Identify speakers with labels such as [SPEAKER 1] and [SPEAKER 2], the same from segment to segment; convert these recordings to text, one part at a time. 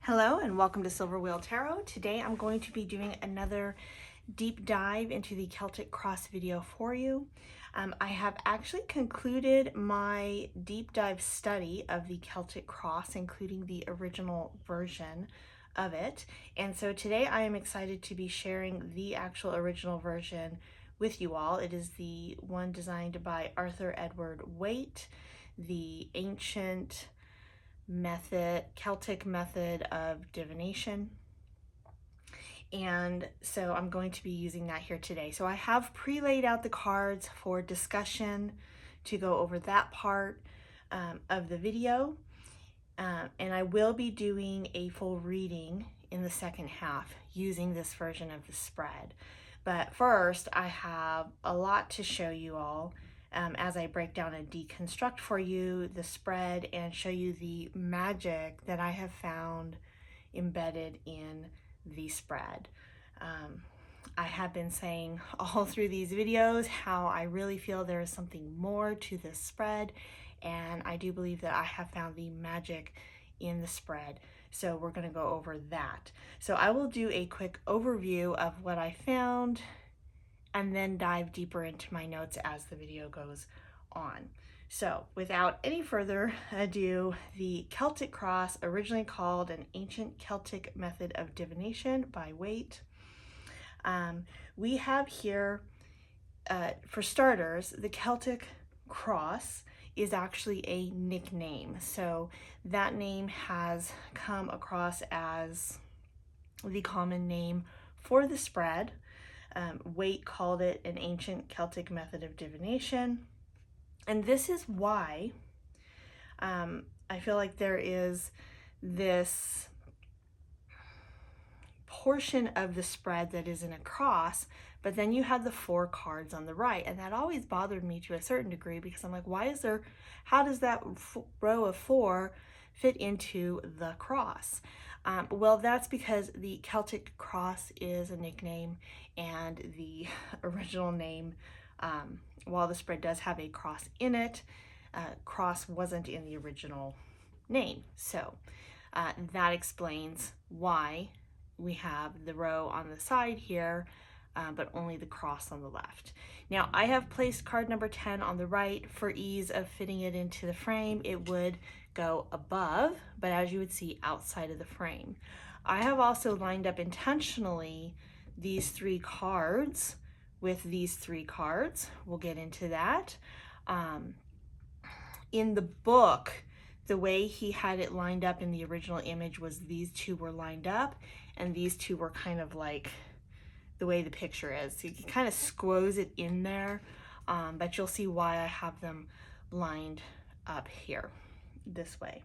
[SPEAKER 1] Hello and welcome to Silver Wheel Tarot. Today I'm going to be doing another deep dive into the Celtic Cross video for you. I have actually concluded my deep dive study of the Celtic Cross, including the original version of it. And so today I am excited to be sharing the actual original version with you all. It is the one designed by Arthur Edward Waite, the ancient Celtic method of divination. And so I'm going to be using that here today. So I have pre-laid out the cards for discussion to go over that part of the video. And I will be doing a full reading in the second half using this version of the spread. But first, I have a lot to show you all as I break down and deconstruct for you the spread and show you the magic that I have found embedded in the spread. I have been saying all through these videos how I really feel there is something more to this spread, and I do believe that I have found the magic in the spread. So we're going to go over that. So I will do a quick overview of what I found and then dive deeper into my notes as the video goes on. So without any further ado, the Celtic Cross, originally called an ancient Celtic method of divination by Waite. We have here, for starters, the Celtic Cross is actually a nickname. So that name has come across as the common name for the spread. Waite called it an ancient Celtic method of divination. And this is why I feel like there is this portion of the spread that is in a cross, but then you have the 4 cards on the right. And that always bothered me to a certain degree because I'm like, how does that row of 4 fit into the cross? Well, that's because the Celtic Cross is a nickname, and the original name, while the spread does have a cross in it, cross wasn't in the original name. So that explains why we have the row on the side here, but only the cross on the left. Now, I have placed card number 10 on the right for ease of fitting it into the frame. It would go above, but as you would see, outside of the frame. I have also lined up intentionally these 3 cards with these 3 cards. We'll get into that. In the book, the way he had it lined up in the original image was these 2 were lined up, and these 2 were kind of like the way the picture is. So you can kind of squoze it in there, but you'll see why I have them lined up here this way.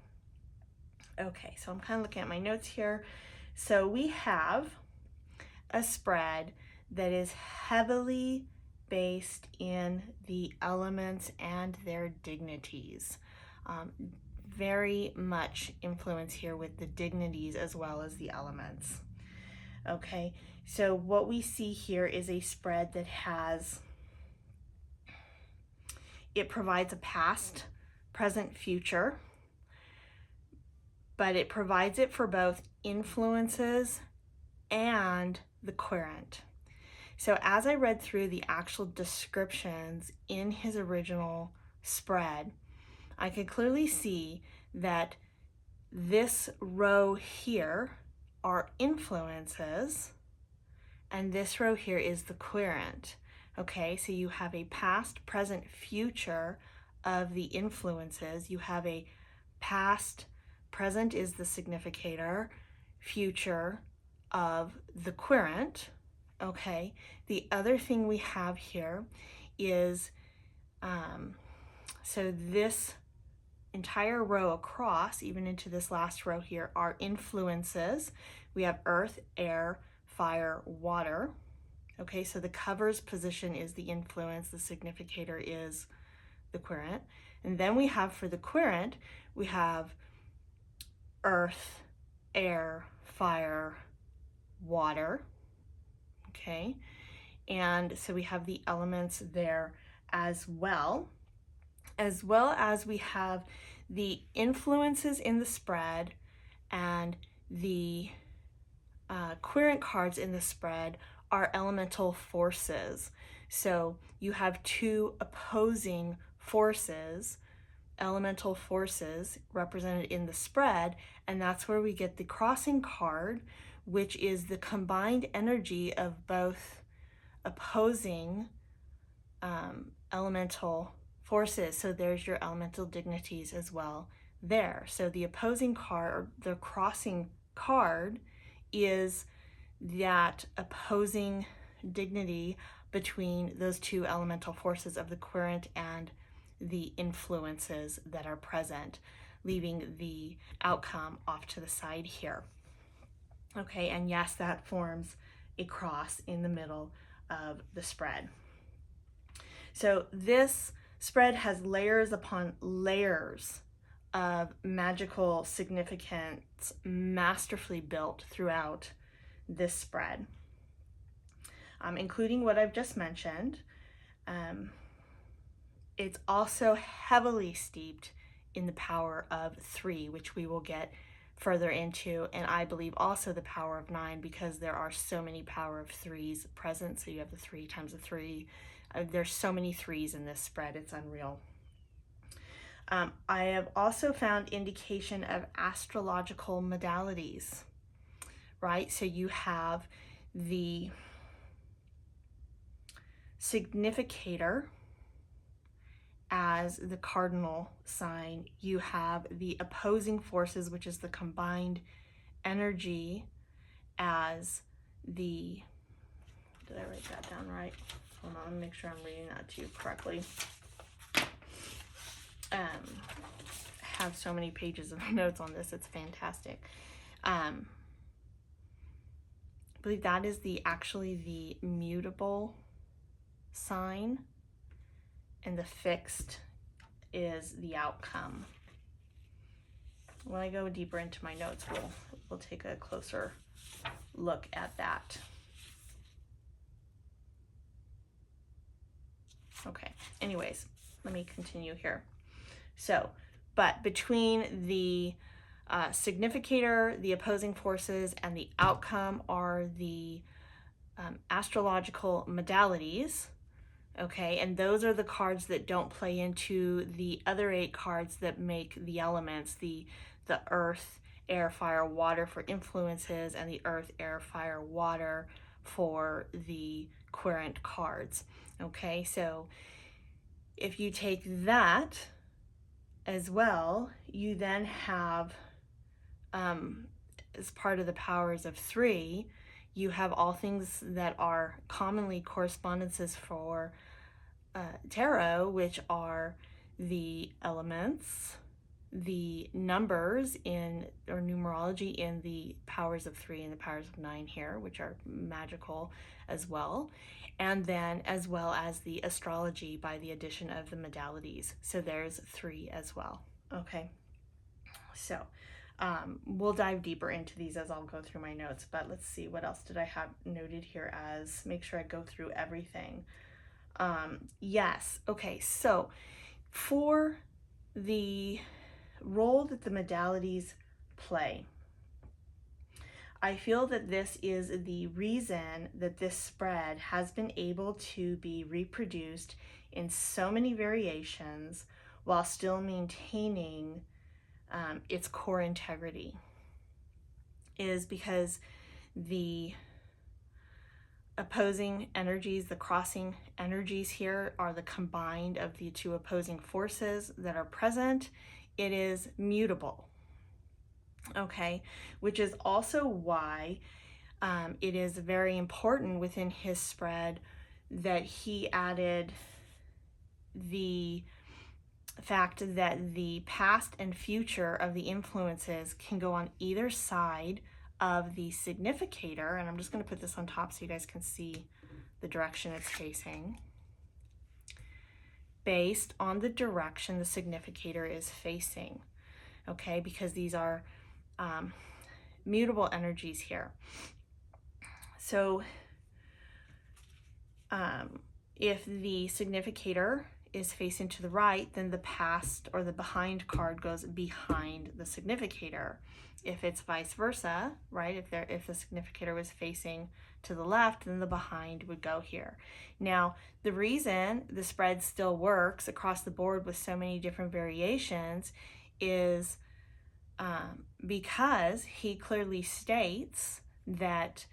[SPEAKER 1] Okay, so I'm kind of looking at my notes here. So we have a spread that is heavily based in the elements and their dignities. Very much influence here with the dignities as well as the elements. Okay, so what we see here is a spread that it provides a past, present, future, but it provides it for both influences and the querent. So as I read through the actual descriptions in his original spread, I could clearly see that this row here are influences, and this row here is the querent. Okay, so you have a past, present, future of the influences. You have a past, present is the significator, future of the querent. Okay, the other thing we have here is, so this entire row across, even into this last row here, are influences. We have earth, air, fire, water. Okay, so the cover's position is the influence, the significator is the querent. And then we have, for the querent, we have earth, air, fire, water. Okay, and so we have the elements there as well as we have the influences in the spread and the querent cards in the spread are elemental forces. So you have two opposing forces, elemental forces represented in the spread, and that's where we get the crossing card, which is the combined energy of both opposing elemental forces. So there's your elemental dignities as well there. So the opposing card, or the crossing card, is that opposing dignity between those two elemental forces of the querent and the influences that are present, leaving the outcome off to the side here. Okay, and yes, that forms a cross in the middle of the spread. So this spread has layers upon layers of magical significance masterfully built throughout this spread, including what I've just mentioned. It's also heavily steeped in the power of 3, which we will get further into, and I believe also the power of 9, because there are so many power of 3s present. So you have the 3 times the 3. There's so many 3s in this spread, it's unreal. I have also found indication of astrological modalities, right? So you have the significator as the cardinal sign. You have the opposing forces, which is the combined energy, as the, did I write that down right? Hold on, let me make sure I'm reading that to you correctly. Have so many pages of notes on this, it's fantastic. I believe that is actually the mutable sign, and the fixed is the outcome. When I go deeper into my notes, we'll take a closer look at that. Okay, anyways, let me continue here. So, but between the significator, the opposing forces, and the outcome are the astrological modalities. Okay, and those are the cards that don't play into the other 8 cards that make the elements, the earth, air, fire, water for influences, and the earth, air, fire, water for the querent cards. Okay, so if you take that as well, you then have, as part of the powers of 3, you have all things that are commonly correspondences for tarot, which are the elements, the numbers in, or numerology in the powers of 3 and the powers of 9 here, which are magical as well, and then as well as the astrology by the addition of the modalities. So there's 3 as well. Okay, so we'll dive deeper into these as I'll go through my notes, but let's see, what else did I have noted here as, make sure I go through everything. Yes, okay, so for the role that the modalities play, I feel that this is the reason that this spread has been able to be reproduced in so many variations while still maintaining its core integrity, is because the opposing energies, the crossing energies here, are the combined of the 2 opposing forces that are present. It is mutable, okay, which is also why it is very important within his spread that he added the fact that the past and future of the influences can go on either side of the significator, and I'm just going to put this on top so you guys can see the direction it's facing, based on the direction the significator is facing, okay, because these are mutable energies here. So if the significator is facing to the right, then the past or the behind card goes behind the significator. If it's vice versa, right, if the significator was facing to the left, then the behind would go here. Now, the reason the spread still works across the board with so many different variations is because he clearly states that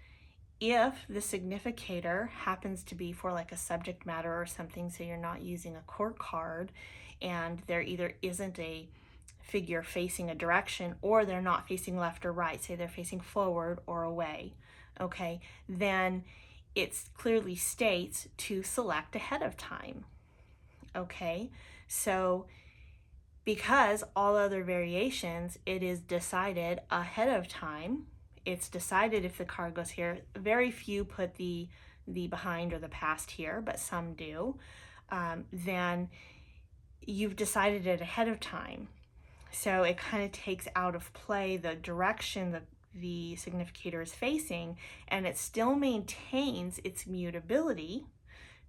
[SPEAKER 1] if the significator happens to be for like a subject matter or something, so you're not using a court card, and there either isn't a figure facing a direction, or they're not facing left or right, say they're facing forward or away, okay, then it clearly states to select ahead of time, okay? So because all other variations, it is decided ahead of time. It's decided if the card goes here. Very few put the behind or the past here, but some do. Then you've decided it ahead of time. So it kind of takes out of play the direction that the significator is facing, and it still maintains its mutability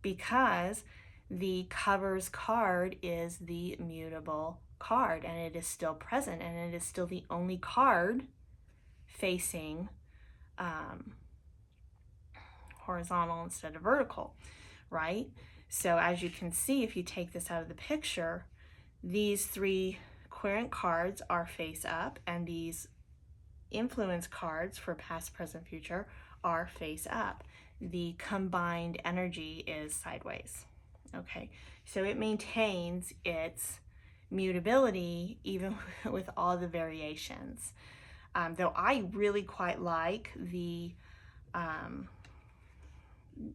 [SPEAKER 1] because the cover's card is the mutable card, and it is still present, and it is still the only card facing horizontal instead of vertical, right? So as you can see, if you take this out of the picture, these three querent cards are face up, and these influence cards for past, present, future are face up. The combined energy is sideways. Okay, so it maintains its mutability even with all the variations. Though I really quite like the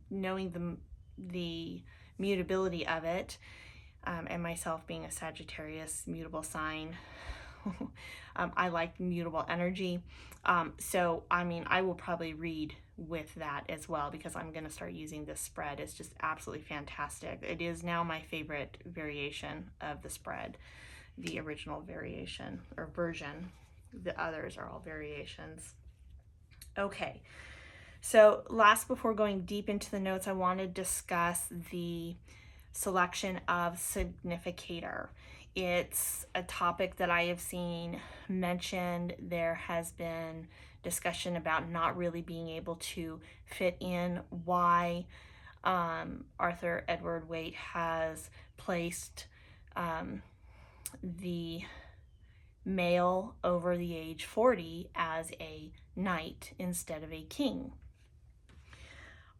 [SPEAKER 1] knowing the mutability of it, and myself being a Sagittarius mutable sign, I like mutable energy. So I mean, I will probably read with that as well, because I'm going to start using this spread. It's just absolutely fantastic. It is now my favorite variation of the spread, the original variation or version. The others are all variations. Okay, so last, before going deep into the notes, I want to discuss the selection of significator. It's a topic that I have seen mentioned. There has been discussion about not really being able to fit in why Arthur Edward Waite has placed the male over the age 40 as a knight instead of a king.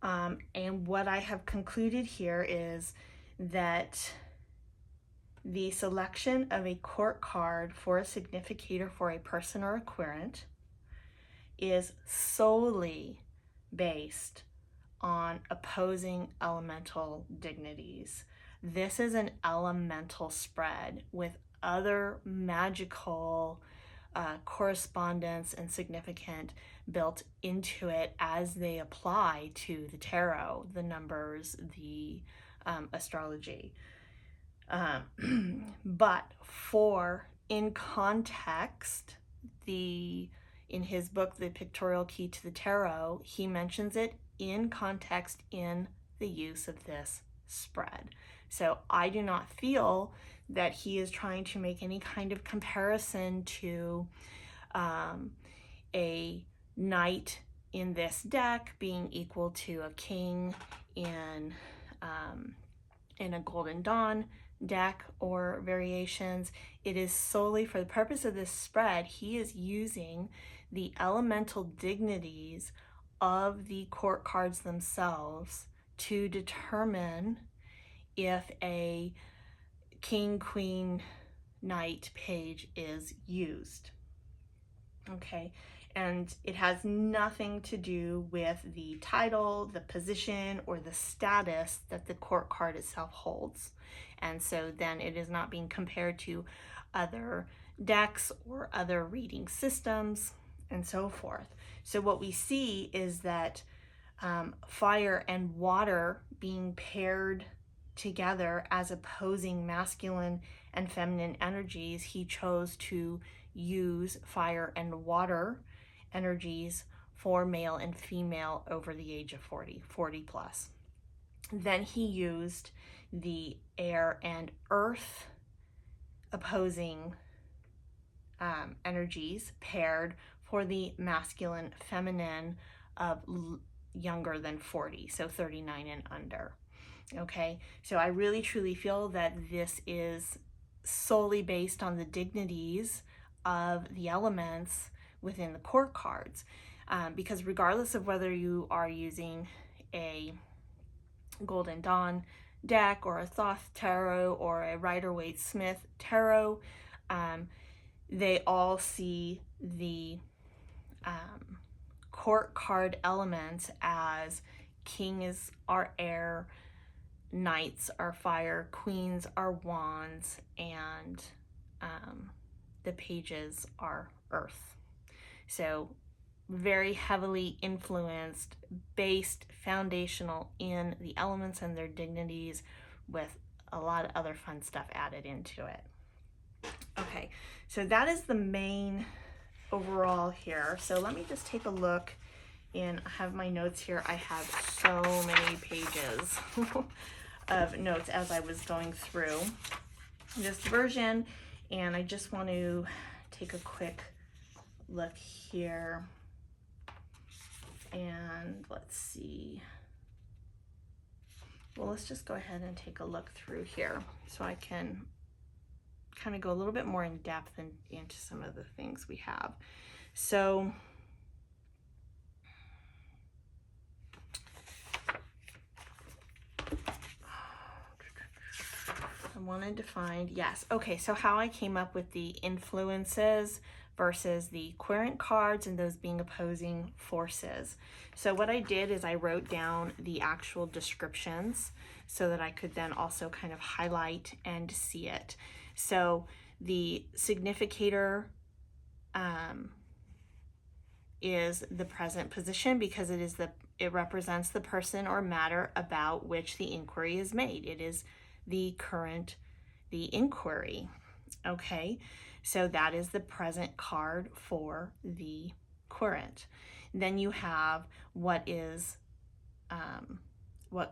[SPEAKER 1] And what I have concluded here is that the selection of a court card for a significator for a person or a querent is solely based on opposing elemental dignities. This is an elemental spread with other magical correspondence and significant built into it as they apply to the tarot, the numbers, the astrology. But for in context, in his book, The Pictorial Key to the Tarot, he mentions it in context in the use of this spread. So I do not feel that he is trying to make any kind of comparison to a knight in this deck being equal to a king in a Golden Dawn deck or variations. It is solely for the purpose of this spread. He is using the elemental dignities of the court cards themselves to determine if a king, queen, knight, page is used. Okay, and it has nothing to do with the title, the position, or the status that the court card itself holds. And so then it is not being compared to other decks or other reading systems and so forth. So what we see is that fire and water being paired together as opposing masculine and feminine energies, he chose to use fire and water energies for male and female over the age of 40 plus. Then he used the air and earth opposing energies paired for the masculine feminine of younger than 40, so 39 and under. Okay, so I really truly feel that this is solely based on the dignities of the elements within the court cards, because regardless of whether you are using a Golden Dawn deck or a Thoth tarot or a Rider-Waite-Smith tarot, they all see the court card elements as king is our air, knights are fire, queens are wands, and the pages are earth. So very heavily influenced, based, foundational in the elements and their dignities, with a lot of other fun stuff added into it. Okay, so that is the main overall here. So let me just take a look, and I have my notes here. I have so many pages of notes as I was going through this version, and I just want to take a quick look here. And let's see. Well, let's just go ahead and take a look through here so I can kind of go a little bit more in depth into some of the things we have. So I wanted to find, yes, okay, so how I came up with the influences versus the querent cards and those being opposing forces. So what I did is I wrote down the actual descriptions so that I could then also kind of highlight and see it. So the significator is the present position because it represents the person or matter about which the inquiry is made. It is the inquiry. Okay, so that is the present card for the querent. Then you have what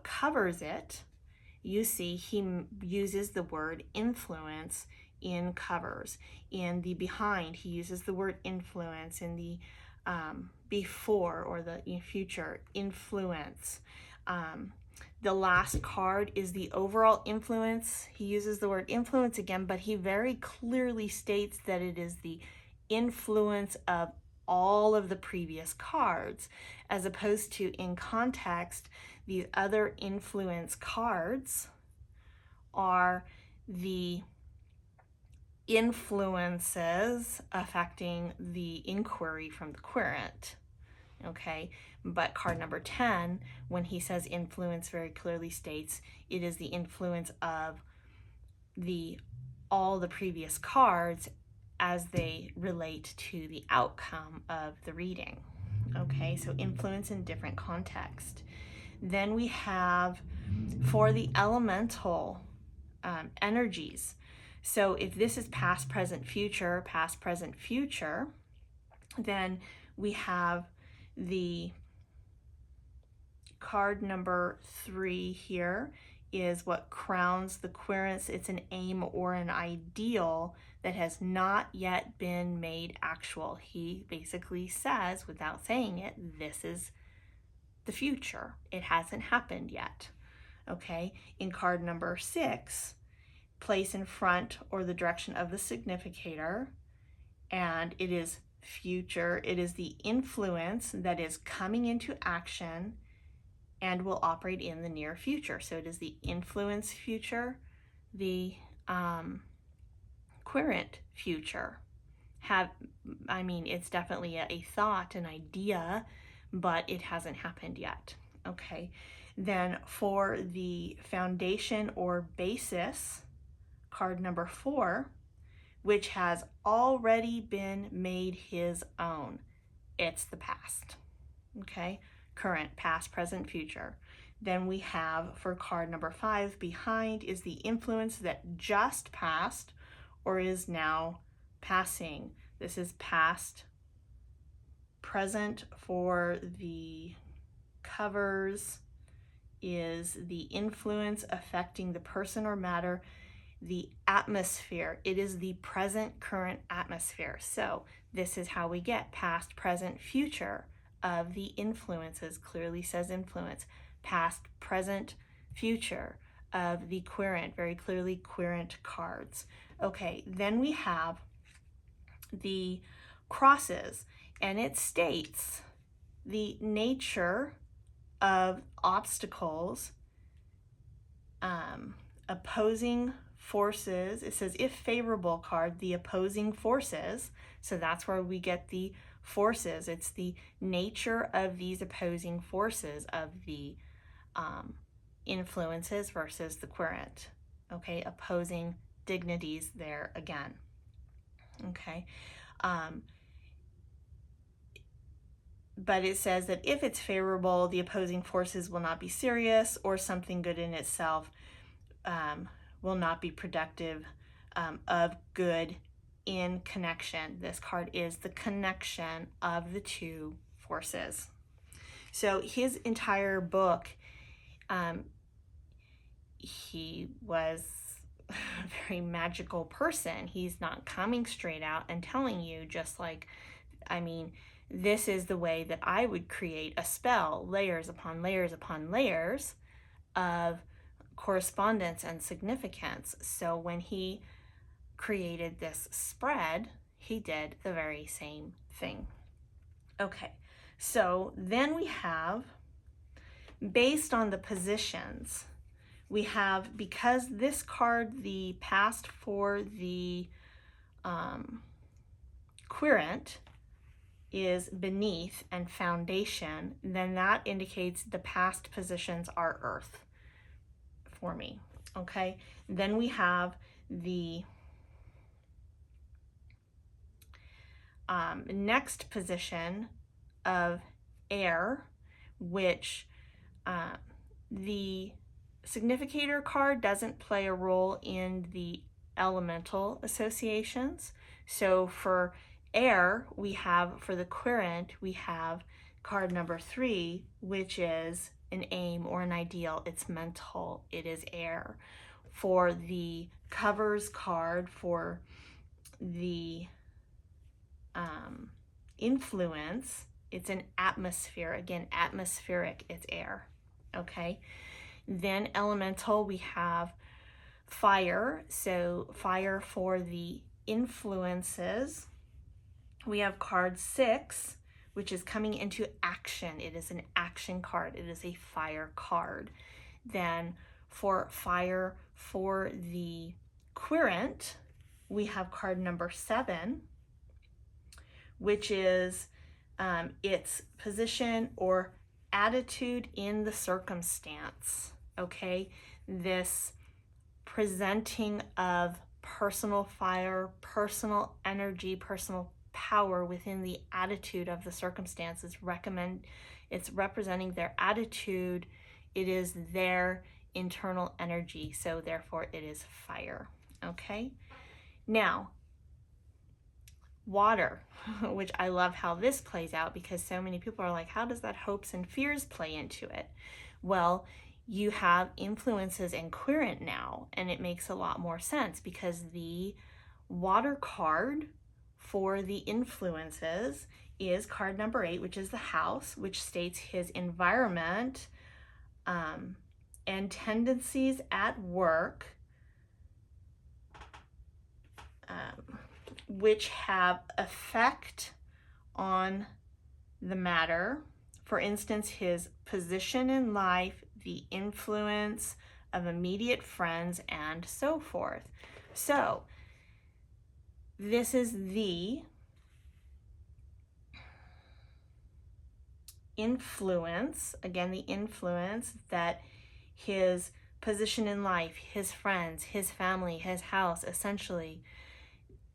[SPEAKER 1] covers it. You see he uses the word influence in covers. In the behind, he uses the word influence. In the before or the future, influence. The last card is the overall influence. He uses the word influence again, but he very clearly states that it is the influence of all of the previous cards, as opposed to in context, these other influence cards are the influences affecting the inquiry from the querent. Okay, but card number 10, when he says influence, very clearly states it is the influence of all the previous cards as they relate to the outcome of the reading. Okay, so influence in different context. Then we have for the elemental energies. So if this is past, present, future, then we have the card number 3 here is what crowns the querents. It's an aim or an ideal that has not yet been made actual. He basically says, without saying it, this is the future. It hasn't happened yet. Okay, in card number 6, place in front or the direction of the significator, and it is future. It is the influence that is coming into action and will operate in the near future. So it is the influence future, the querent future. It's definitely a thought, an idea, but it hasn't happened yet. Okay, then for the foundation or basis, card number 4, which has already been made his own. It's the past. Okay, current, past, present, future. Then we have for card number 5, behind is the influence that just passed or is now passing. This is past, present for the covers is the influence affecting the person or matter, the atmosphere. It is the present current atmosphere. So this is how we get past, present, future of the influences. Clearly says influence. Past, present, future of the querent. Very clearly querent cards. Okay, then we have the crosses, and it states the nature of obstacles, opposing forces. It says if favorable card, the opposing forces. So that's where we get the forces. It's the nature of these opposing forces of the influences versus the querent. Okay, opposing dignities there again. Okay. But it says that if it's favorable, the opposing forces will not be serious, or something good in itself will not be productive of good in connection. This card is the connection of the two forces. So his entire book, he was a very magical person. He's not coming straight out and telling you just like, I mean, this is the way that I would create a spell, layers upon layers upon layers of correspondence and significance. So when he created this spread, he did the very same thing. Okay, so then we have, based on the positions, we have, because this card, the past for the querent, is beneath and foundation, then that indicates the past positions are earth for me. Okay, then we have the next position of air, which the significator card doesn't play a role in the elemental associations. So for air, we have, for the querent, we have card number 3, which is an aim or an ideal. It's mental. It is air. For the covers card, for the influence, it's an atmosphere. Again, atmospheric, it's air. Okay. Then elemental, we have fire. So fire for the influences. We have card 6, which is coming into action. It is an action card. It is a fire card. Then for fire for the querent, we have card number 7, which is its position or attitude in the circumstance. Okay, this presenting of personal fire, personal energy, personal power within the attitude of the circumstances. It's representing their attitude. It is their internal energy. So therefore it is fire. Okay. Now, water, which I love how this plays out, because so many people are like, how does that hopes and fears play into it? Well, you have influences and querent now, and it makes a lot more sense, because the water card for the influences is card number 8, which is the house, which states his environment and tendencies at work, which have effect on the matter. For instance, his position in life, the influence of immediate friends, and so forth. So this is the influence, again, the influence that his position in life, his friends, his family, his house, essentially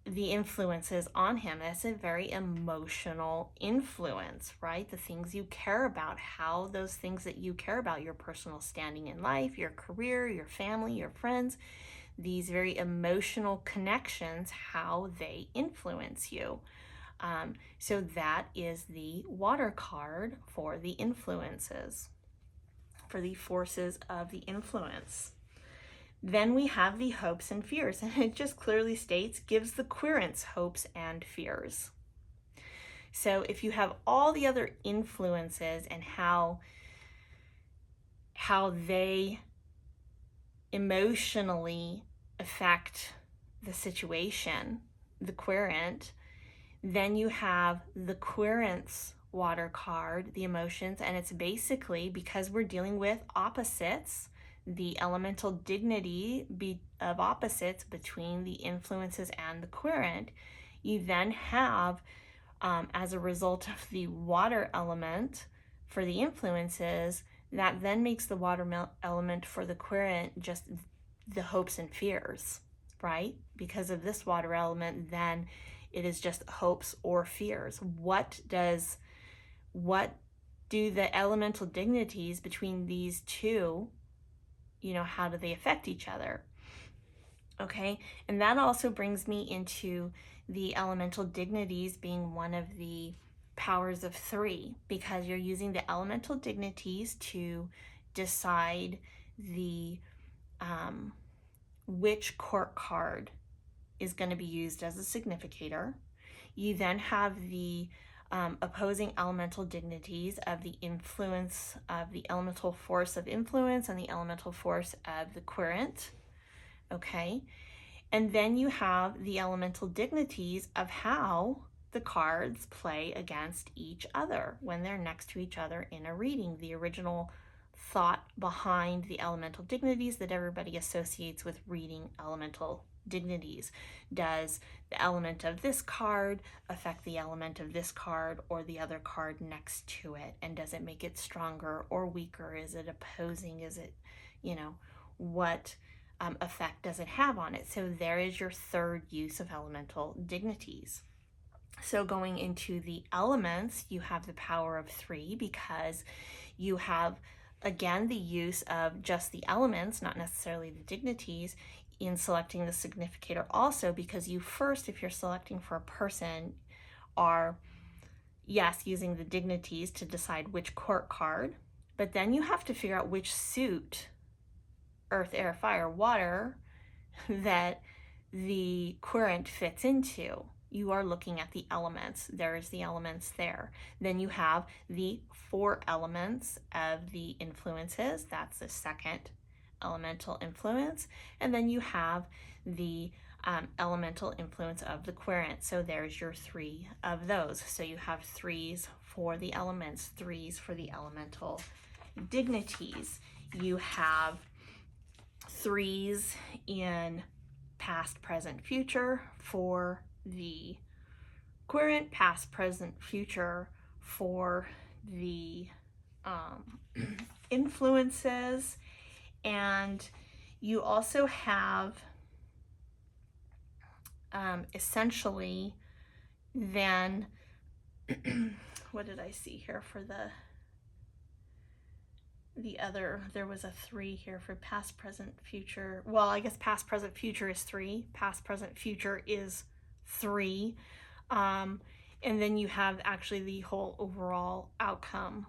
[SPEAKER 1] the influences on him. That's a very emotional influence, right? The things you care about, how those things that you care about, your personal standing in life, your career, your family, your friends, these very emotional connections, how they influence you. So that is the water card for the influences. for the forces of the influence. Then we have the hopes and fears, and it just clearly states gives the querents hopes and fears. So if you have all the other influences and how they emotionally affect the situation, the querent, then you have the querent's water card, the emotions, and it's basically, because we're dealing with opposites, the elemental dignity of opposites between the influences and the querent, you then have, as a result of the water element for the influences, that then makes the water element for the querent just the hopes and fears, right? Because of this water element, then it is just hopes or fears. What do the elemental dignities between these two, how do they affect each other? Okay, and that also brings me into the elemental dignities being one of the powers of 3, because you're using the elemental dignities to decide the which court card is going to be used as a significator. You then have the opposing elemental dignities of the influence of the elemental force of influence and the elemental force of the querent. Okay, and then you have the elemental dignities of how the cards play against each other when they're next to each other in a reading. The original thought behind the elemental dignities that everybody associates with reading elemental dignities. Does the element of this card affect the element of this card or the other card next to it? And does it make it stronger or weaker? Is it opposing? Is it, what effect does it have on it? So there is your third use of elemental dignities. So going into the elements, you have the power of 3, because you have, again, the use of just the elements, not necessarily the dignities, in selecting the significator also, because you first, if you're selecting for a person, are, yes, using the dignities to decide which court card, but then you have to figure out which suit, earth, air, fire, water, that the querent fits into. You are looking at the elements. There's the elements there. Then you have the 4 elements of the influences. That's the second elemental influence. And then you have the elemental influence of the querent. So there's your 3 of those. So you have 3s for the elements, 3s for the elemental dignities. You have 3s in past, present, future for the querent, past, present, future for the influences. And you also have essentially then, what did I see here for the other? There was a 3 here for past, present, future. Well, I guess past, present, future is 3. Past, present, future is 3. And then you have actually the whole overall outcome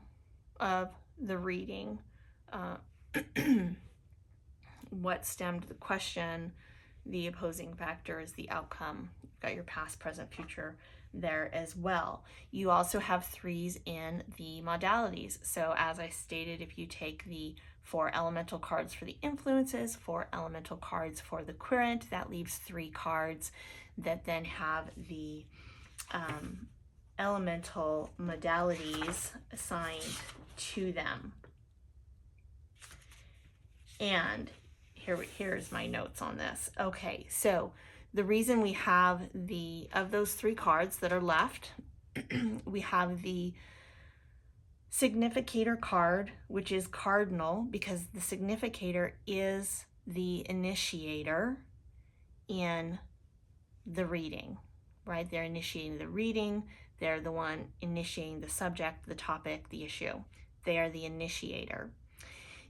[SPEAKER 1] of the reading. What stemmed the question, the opposing factors, the outcome. You've got your past, present, future there as well. You also have 3s in the modalities. So as I stated, if you take the 4 elemental cards for the influences, 4 elemental cards for the querent, that leaves 3 cards that then have the elemental modalities assigned to them. And here's my notes on this. Okay, so the reason we have of those 3 cards that are left, we have the significator card, which is cardinal, because the significator is the initiator in the reading, right? They're initiating the reading. They're the one initiating the subject, the topic, the issue. They are the initiator.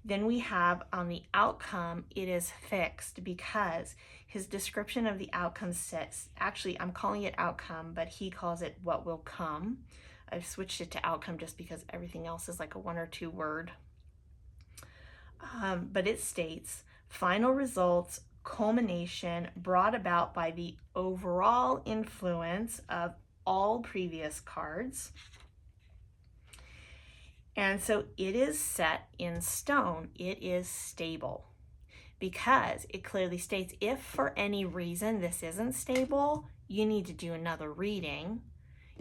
[SPEAKER 1] Then we have on the outcome, it is fixed, because his description of the outcome says, actually I'm calling it outcome, but he calls it what will come. I've switched it to outcome just because everything else is like a 1 or 2 word but it states final results, culmination brought about by the overall influence of all previous cards. And so it is set in stone. It is stable because it clearly states if for any reason this isn't stable, you need to do another reading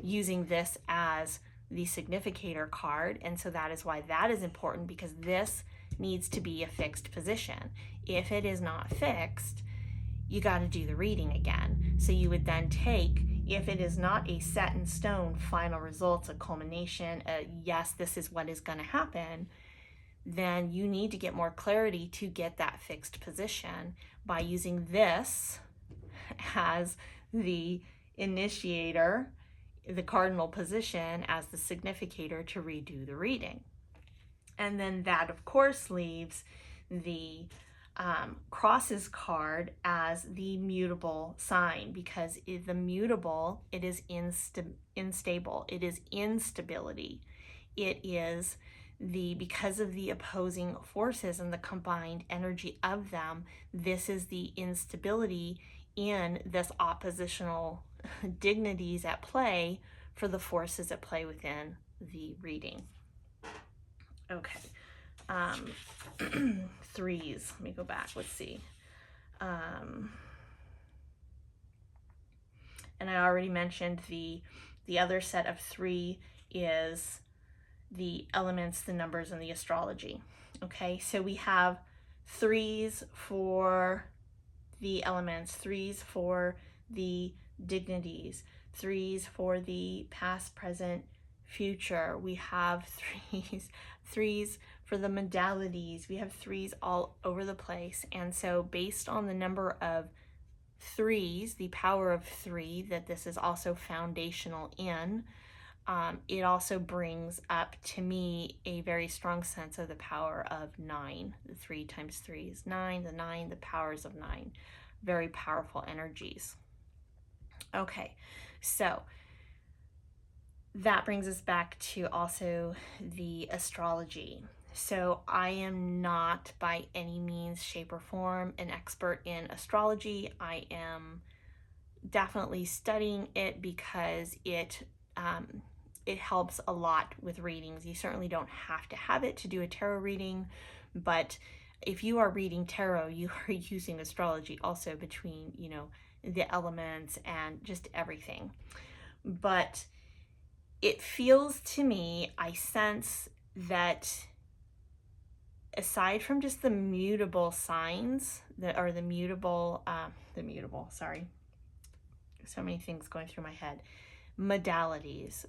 [SPEAKER 1] using this as the significator card. And so that is why that is important, because this needs to be a fixed position. If it is not fixed, you got to do the reading again. So you would then take, if it is not a set in stone final results, a culmination, yes, this is what is going to happen, then you need to get more clarity to get that fixed position by using this as the initiator, the cardinal position as the significator to redo the reading. And then that, of course, leaves the crosses card as the mutable sign, because the mutable, it is unstable, it is instability. It is because of the opposing forces and the combined energy of them, this is the instability in this oppositional dignities at play for the forces at play within the reading. Okay. Threes. Let me go back. Let's see. And I already mentioned the other set of three is the elements, the numbers, and the astrology. Okay, so we have threes for the elements, threes for the dignities, threes for the past, present, future. We have threes for the modalities. We have threes all over the place. And so based on the number of threes, the power of three, that this is also foundational in, it also brings up to me a very strong sense of the power of 9. The 3 times 3 is 9. The 9, the powers of 9. Very powerful energies. Okay, so that brings us back to also the astrology. So I am not by any means, shape, or form an expert in astrology. I am definitely studying it because it helps a lot with readings. You certainly don't have to have it to do a tarot reading, but if you are reading tarot, you are using astrology also between, the elements and just everything. But it feels to me, I sense that aside from just the mutable signs, sorry, so many things going through my head, modalities,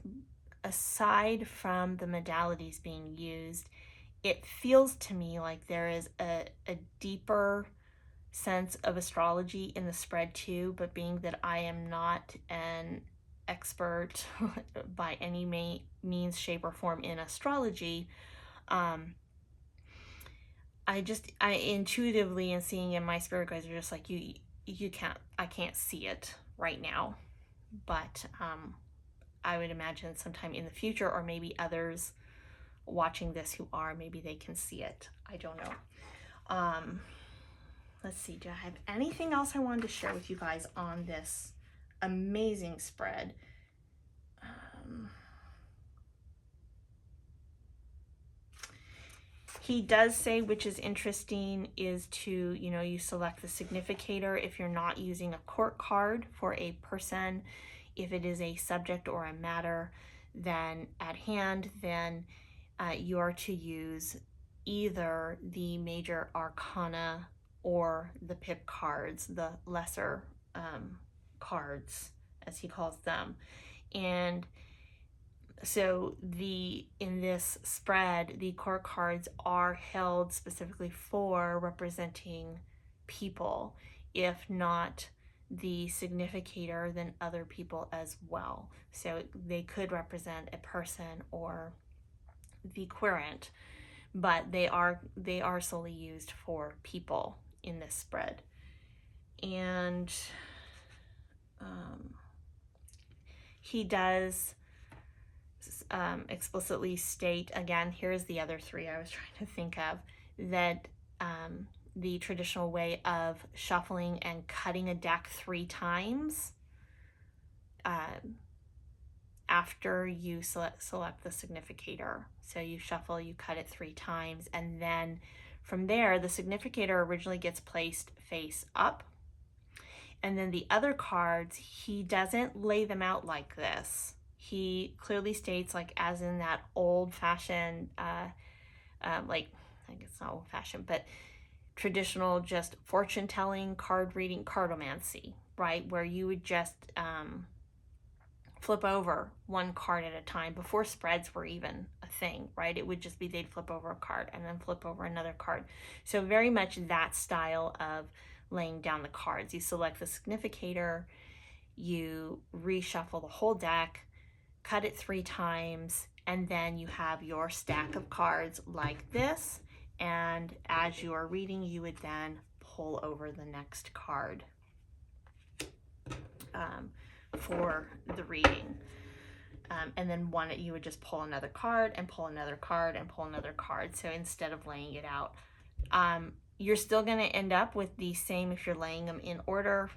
[SPEAKER 1] aside from the modalities being used, it feels to me like there is a deeper sense of astrology in the spread too, but being that I am not an expert by any means, shape, or form in astrology, I intuitively and seeing in my spirit guides are just like, I can't see it right now, but I would imagine sometime in the future, or maybe others watching this who are, maybe they can see it. I don't know. Let's see, do I have anything else I wanted to share with you guys on this amazing spread? He does say, which is interesting, is to, you select the significator if you're not using a court card for a person. If it is a subject or a matter then at hand, then you are to use either the major arcana or the pip cards, the lesser cards, as he calls them. And so in this spread, the court cards are held specifically for representing people. If not the significator, then other people as well. So they could represent a person or the querent, but they are solely used for people in this spread. And he does explicitly state, again, here's the other three I was trying to think of, that the traditional way of shuffling and cutting a deck 3 times after you select the significator. So you shuffle, you cut it 3 times, and then from there, the significator originally gets placed face up. And then the other cards, he doesn't lay them out like this. He clearly states, like as in that old-fashioned, like, I guess not old-fashioned, but traditional just fortune-telling, card reading, cardomancy, right? Where you would just flip over one card at a time before spreads were even a thing, right? It would just be they'd flip over a card and then flip over another card. So very much that style of laying down the cards. You select the significator, you reshuffle the whole deck, cut it 3 times, and then you have your stack of cards like this. And as you are reading, you would then pull over the next card for the reading. And then you would just pull another card and pull another card and pull another card. So instead of laying it out, you're still going to end up with the same, if you're laying them in order,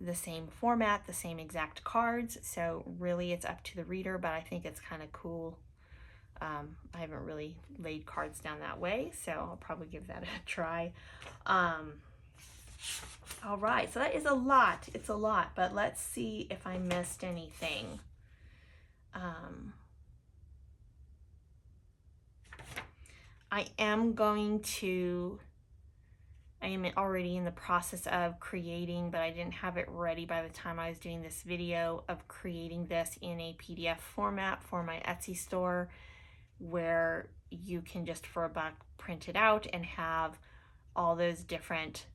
[SPEAKER 1] the same format, the same exact cards. So really it's up to the reader, but I think it's kind of cool. I haven't really laid cards down that way, so I'll probably give that a try. All right, so that is a lot. It's a lot, but let's see if I missed anything. I am already in the process of creating, but I didn't have it ready by the time I was doing this video, of creating this in a PDF format for my Etsy store, where you can just for $1 print it out and have all those different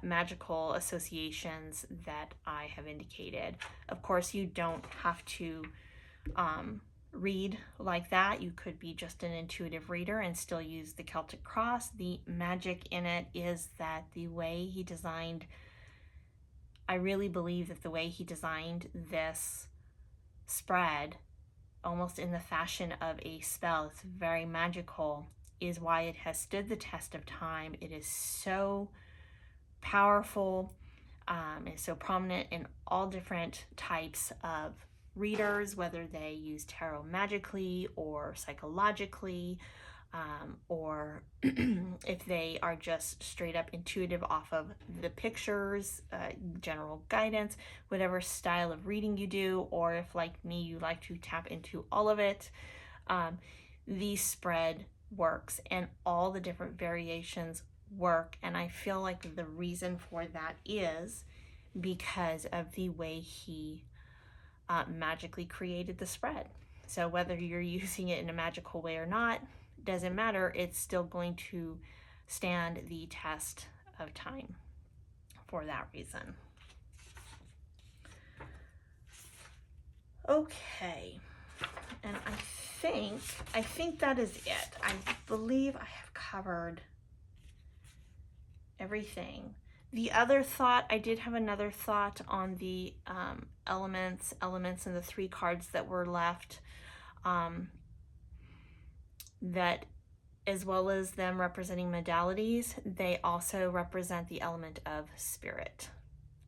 [SPEAKER 1] magical associations that I have indicated. Of course, you don't have to read like that. You could be just an intuitive reader and still use the Celtic cross. The magic in it is that the way he designed, I really believe that the way he designed this spread, almost in the fashion of a spell, it's very magical, is why it has stood the test of time. It is so powerful, and so prominent in all different types of readers, whether they use tarot magically or psychologically, or if they are just straight up intuitive off of the pictures, general guidance, whatever style of reading you do, or if like me you like to tap into all of it, the spread works and all the different variations work. And I feel like the reason for that is because of the way he magically created the spread. So whether you're using it in a magical way or not, doesn't matter. It's still going to stand the test of time for that reason. Okay, and I think that is it. I believe I have covered everything. The other thought, I did have another thought on the elements and the 3 cards that were left, that as well as them representing modalities, they also represent the element of spirit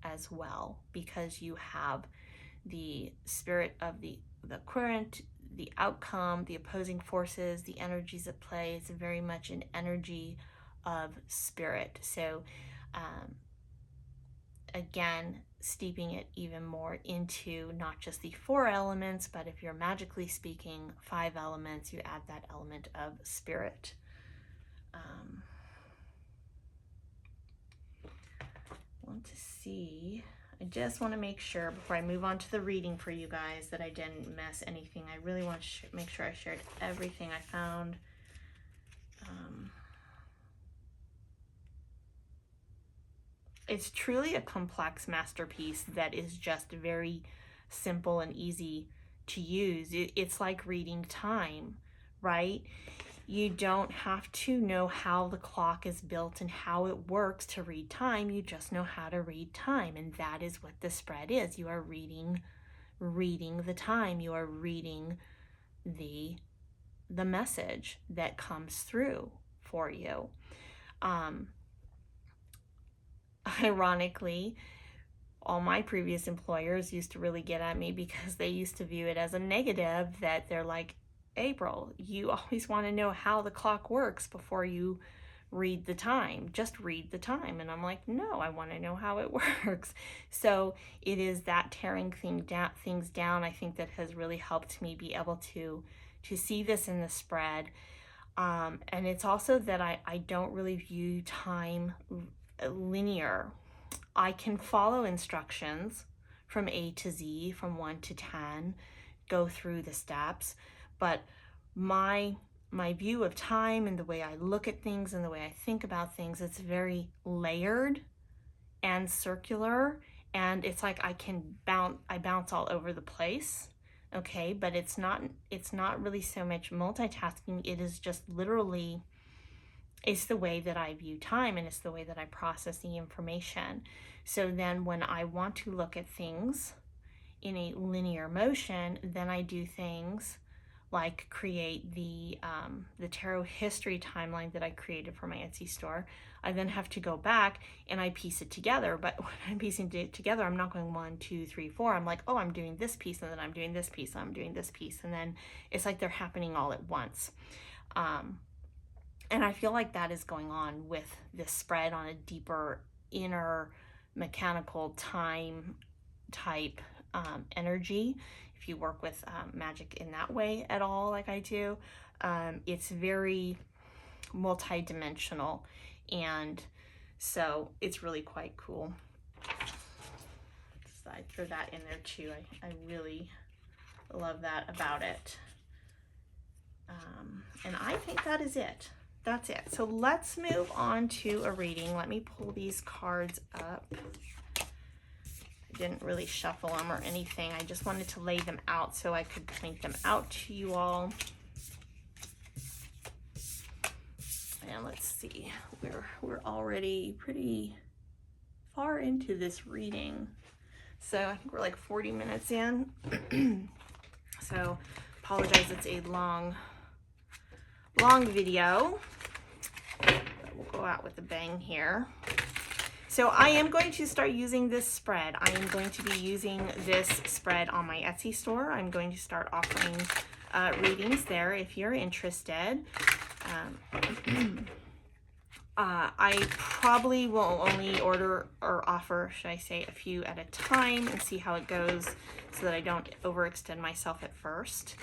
[SPEAKER 1] as well, because you have the spirit of the current, the outcome, the opposing forces, the energies at play. It's very much an energy of spirit. So again, steeping it even more into not just the 4 elements, but if you're magically speaking 5 elements, you add that element of spirit. Want to see, I just want to make sure before I move on to the reading for you guys that I didn't miss anything. I really want to make sure I shared everything I found. It's truly a complex masterpiece that is just very simple and easy to use. It's like reading time, right? You don't have to know how the clock is built and how it works to read time. You just know how to read time, and that is what the spread is. You are reading the time. You are reading the message that comes through for you. Ironically, all my previous employers used to really get at me because they used to view it as a negative, that they're like, April, you always want to know how the clock works before you read the time. Just read the time. And I'm like, no, I want to know how it works. So it is that tearing things down, I think, that has really helped me be able to see this in the spread. And it's also that I don't really view time linear. I can follow instructions from A to Z, from 1 to 10, go through the steps, but my view of time and the way I look at things and the way I think about things, it's very layered and circular, and it's like I bounce all over the place. Okay, but it's not really so much multitasking. It is just literally, it's the way that I view time, and it's the way that I process the information. So then when I want to look at things in a linear motion, then I do things like create the tarot history timeline that I created for my Etsy store. I then have to go back and I piece it together. But when I'm piecing it together, I'm not going 1, 2, 3, 4. I'm like, oh, I'm doing this piece, and then I'm doing this piece, and I'm doing this piece. And then it's like they're happening all at once. And I feel like that is going on with this spread on a deeper inner mechanical time type energy. If you work with magic in that way at all, like I do, it's very multi-dimensional, and so it's really quite cool. So I throw that in there too. I really love that about it. And I think that is it. That's it. So let's move on to a reading. Let me pull these cards up. I didn't really shuffle them or anything. I just wanted to lay them out so I could point them out to you all. And let's see, we're already pretty far into this reading. So I think we're like 40 minutes in. So apologize, it's a long video, but we'll go out with a bang here. So I am going to start using this spread. I am going to be using this spread on my Etsy store. I'm going to start offering readings there if you're interested. I probably will only order or offer, should I say, a few at a time and see how it goes so that I don't overextend myself at first.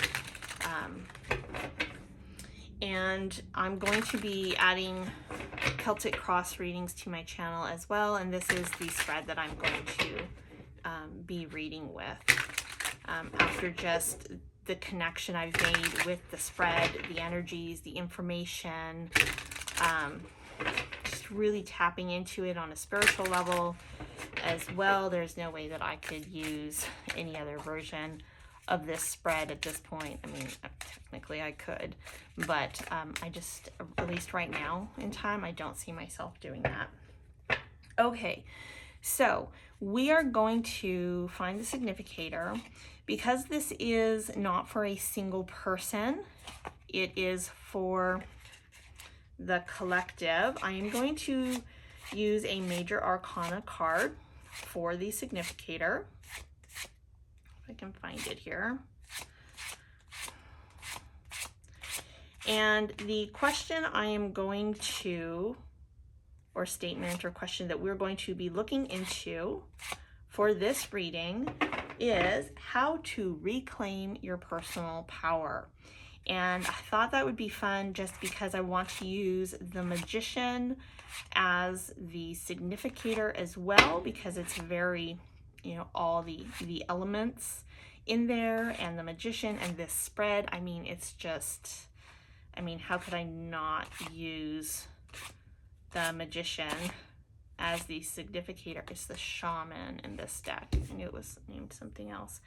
[SPEAKER 1] And I'm going to be adding Celtic cross readings to my channel as well, and this is the spread that I'm going to be reading with. After just the connection I've made with the spread, the energies, the information, just really tapping into it on a spiritual level as well. There's no way that I could use any other version of this spread at this point. I mean, technically I could, but I just, at least right now in time, I don't see myself doing that. Okay, so we are going to find the significator. Because this is not for a single person, it is for the collective. I am going to use a major arcana card for the significator. If I can find it here. And the question I am going to, or statement or question that we're going to be looking into for this reading is how to reclaim your personal power. And I thought that would be fun just because I want to use the Magician as the significator as well, because it's very, you know, all the elements in there, and the Magician and this spread. I mean, it's just, I mean, how could I not use the Magician as the significator? It's the Shaman in this deck. I knew it was named something else.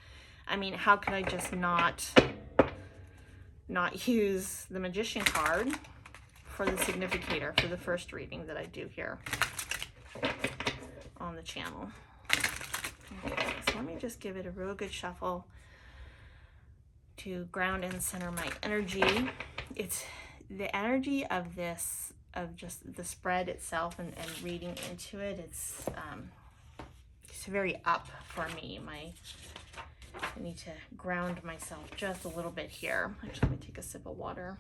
[SPEAKER 1] I mean, how could I just not use the Magician card for the significator for the first reading that I do here on the channel? Okay, so let me just give it a real good shuffle to ground and center my energy. It's the energy of this, of just the spread itself and reading into it, it's very up for me. I need to ground myself just a little bit here. Actually, let me take a sip of water.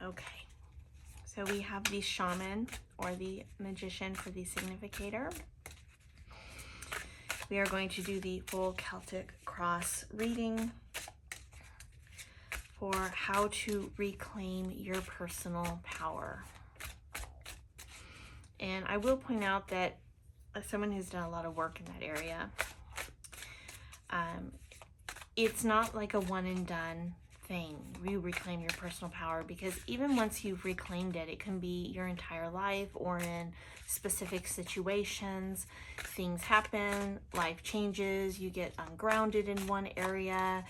[SPEAKER 1] Okay, so we have the shaman or the magician for the significator. We are going to do the full Celtic cross reading for how to reclaim your personal power. And I will point out that as someone who's done a lot of work in that area, it's not like a one and done thing. You reclaim your personal power, because even once you've reclaimed it, it can be your entire life or in specific situations. Things happen, life changes, you get ungrounded in one area,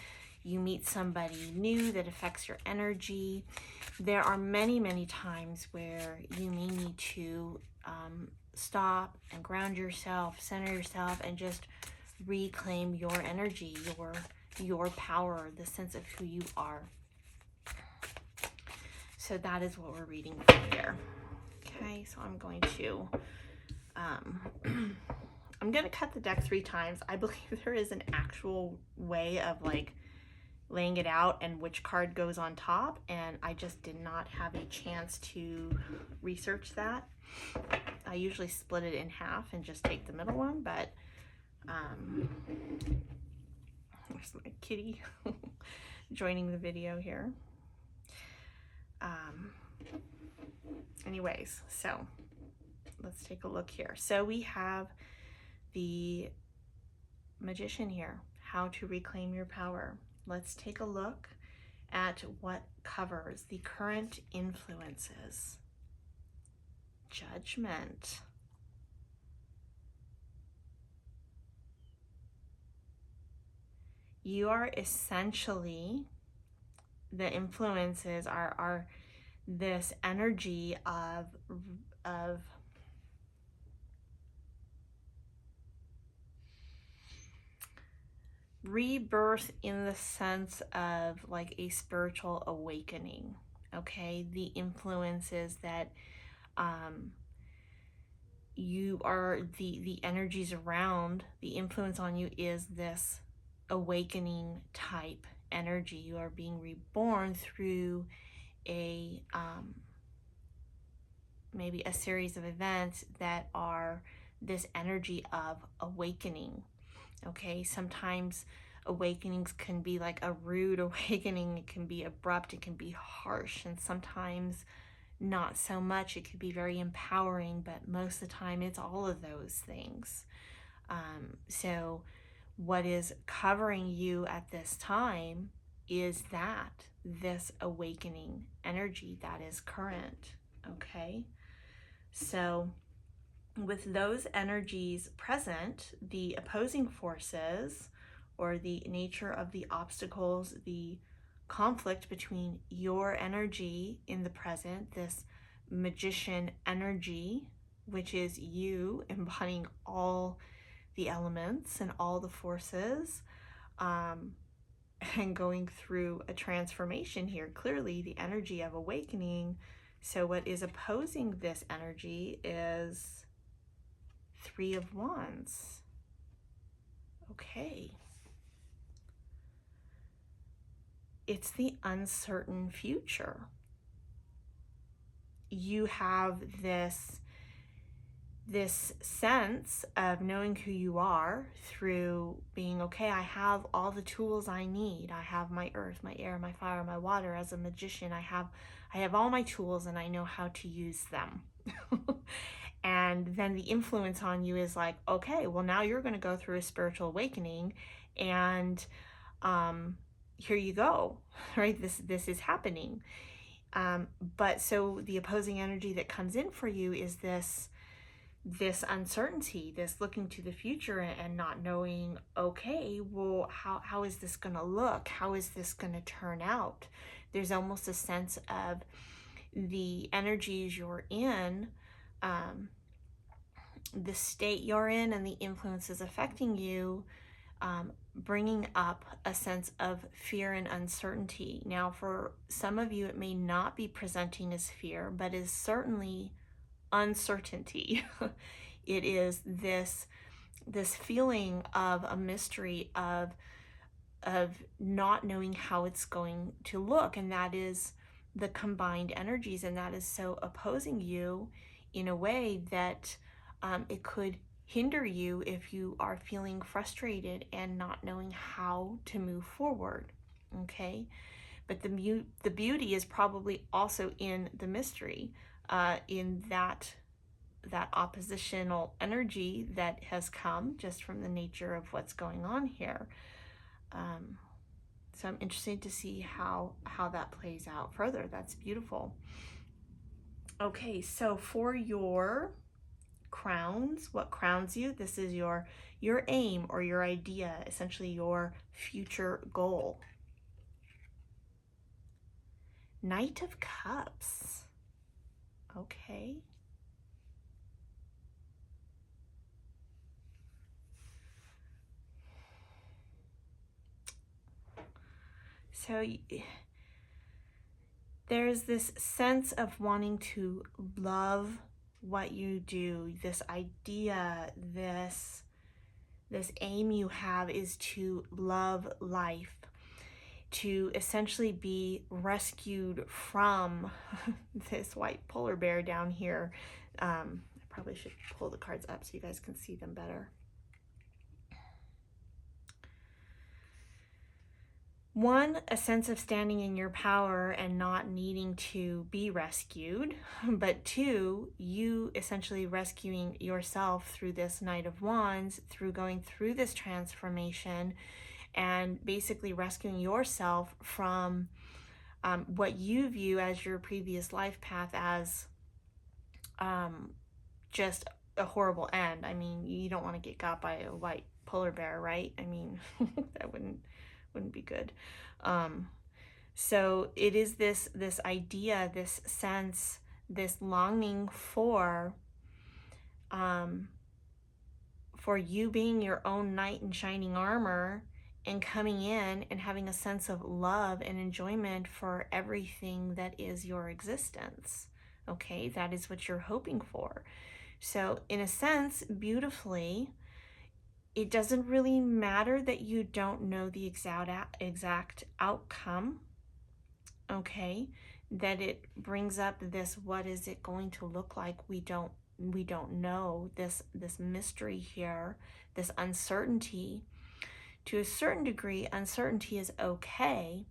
[SPEAKER 1] you meet somebody new that affects your energy. There are many, many times where you may need to stop and ground yourself, center yourself, and just reclaim your energy, your power, the sense of who you are. So that is what we're reading here. Okay, so I'm going to I'm going to cut the deck 3 times. I believe there is an actual way of like laying it out and which card goes on top, and I just did not have a chance to research that. I usually split it in half and just take the middle one, but there's my kitty joining the video here. Anyways, so let's take a look here. So we have the magician here, how to reclaim your power. Let's take a look at what covers the current influences. Judgment. You are essentially, the influences are this energy of rebirth, in the sense of like a spiritual awakening. Okay, the influences that you are, the energies around, the influence on you is this awakening type energy. You are being reborn through a maybe a series of events that are this energy of awakening. Okay, sometimes awakenings can be like a rude awakening, it can be abrupt, it can be harsh, and sometimes not so much. It could be very empowering, but most of the time it's all of those things. So what is covering you at this time is that this awakening energy that is current. Okay, so with those energies present, the opposing forces or the nature of the obstacles, the conflict between your energy in the present, this magician energy, which is you embodying all the elements and all the forces, and going through a transformation here, clearly the energy of awakening. So what is opposing this energy is 3 of Wands. Okay. It's the uncertain future. You have this sense of knowing who you are through being, okay, I have all the tools I need. I have my earth, my air, my fire, my water. As a magician, I have all my tools and I know how to use them. And then the influence on you is like, okay, well, now you're going to go through a spiritual awakening, and here you go, right? This is happening. But so the opposing energy that comes in for you is this uncertainty, this looking to the future and not knowing, okay, well, how is this going to look? How is this going to turn out? There's almost a sense of the energies you're in, the state you're in, and the influences affecting you, bringing up a sense of fear and uncertainty. Now, for some of you, it may not be presenting as fear, but is certainly uncertainty. It is this feeling of a mystery, of not knowing how it's going to look, and that is the combined energies, and that is so opposing you in a way that it could hinder you if you are feeling frustrated and not knowing how to move forward. Okay, but the beauty is probably also in the mystery, in that oppositional energy that has come just from the nature of what's going on here. So I'm interested to see how that plays out further. That's beautiful. Okay, so for your crowns, what crowns you? This is your aim or your idea, essentially your future goal. Knight of Cups. Okay. So there's this sense of wanting to love what you do. This idea, this aim you have is to love life, to essentially be rescued from this white polar bear down here. I probably should pull the cards up so you guys can see them better. One, a sense of standing in your power and not needing to be rescued. But two, you essentially rescuing yourself through this Knight of Wands, through going through this transformation, and basically rescuing yourself from what you view as your previous life path as just a horrible end. I mean, you don't want to get got by a white polar bear, right? I mean, that wouldn't be good. So it is this idea, this sense, this longing for you being your own knight in shining armor and coming in and having a sense of love and enjoyment for everything that is your existence. Okay, that is what you're hoping for. So in a sense, beautifully, it doesn't really matter that you don't know the exact outcome, okay? That it brings up this, what is it going to look like? We don't know. This mystery here, this uncertainty. To a certain degree, uncertainty is okay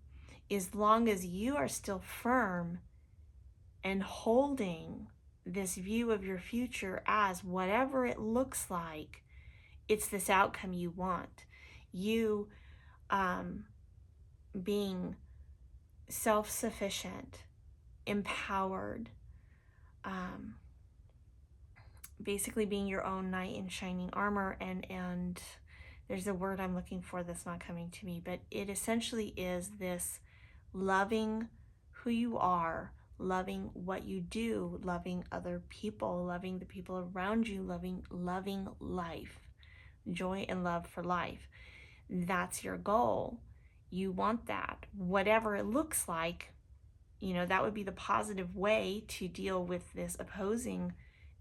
[SPEAKER 1] as long as you are still firm and holding this view of your future as whatever it looks like, it's this outcome you want. You being self-sufficient, empowered, basically being your own knight in shining armor, and there's a word I'm looking for that's not coming to me, but it essentially is this loving who you are, loving what you do, loving other people, loving the people around you, loving life. Joy and love for life. That's your goal. You want that. Whatever it looks like, that would be the positive way to deal with this opposing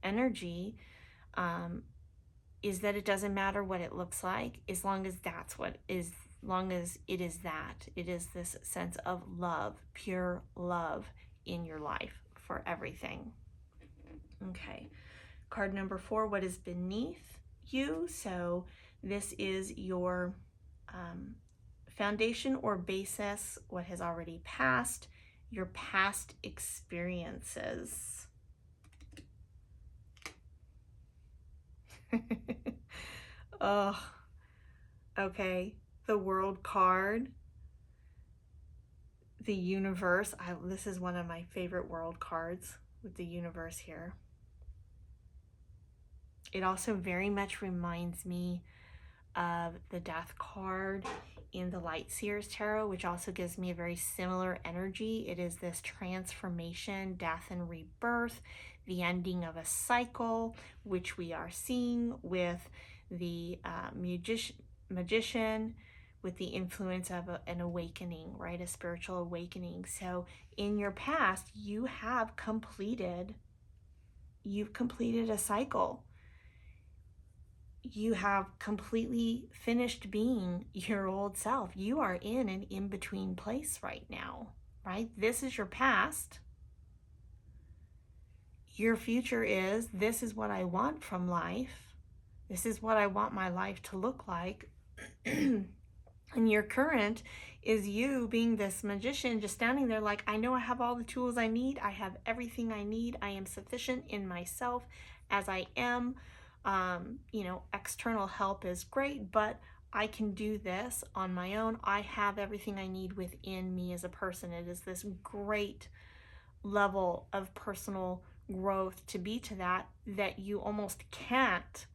[SPEAKER 1] energy, is that it doesn't matter what it looks like, as long as it is that. It is this sense of love, pure love in your life for everything. Okay. Card number 4, what is beneath you? So this is your foundation or basis, what has already passed, your past experiences. Oh, okay. The World card, the universe. This is one of my favorite world cards with the universe here. It also very much reminds me of the Death card in the Light Seers Tarot, which also gives me a very similar energy. It is this transformation, death and rebirth, the ending of a cycle, which we are seeing with the magician, with the influence of an awakening, right? A spiritual awakening. So in your past, you've completed a cycle. You have completely finished being your old self. You are in an in-between place right now, right? This is your past. Your future is, this is what I want from life. This is what I want my life to look like. And your current is you being this magician, just standing there like, I know I have all the tools I need. I have everything I need. I am sufficient in myself as I am. External help is great, but I can do this on my own. I have everything I need within me as a person. It is this great level of personal growth to be to that you almost can't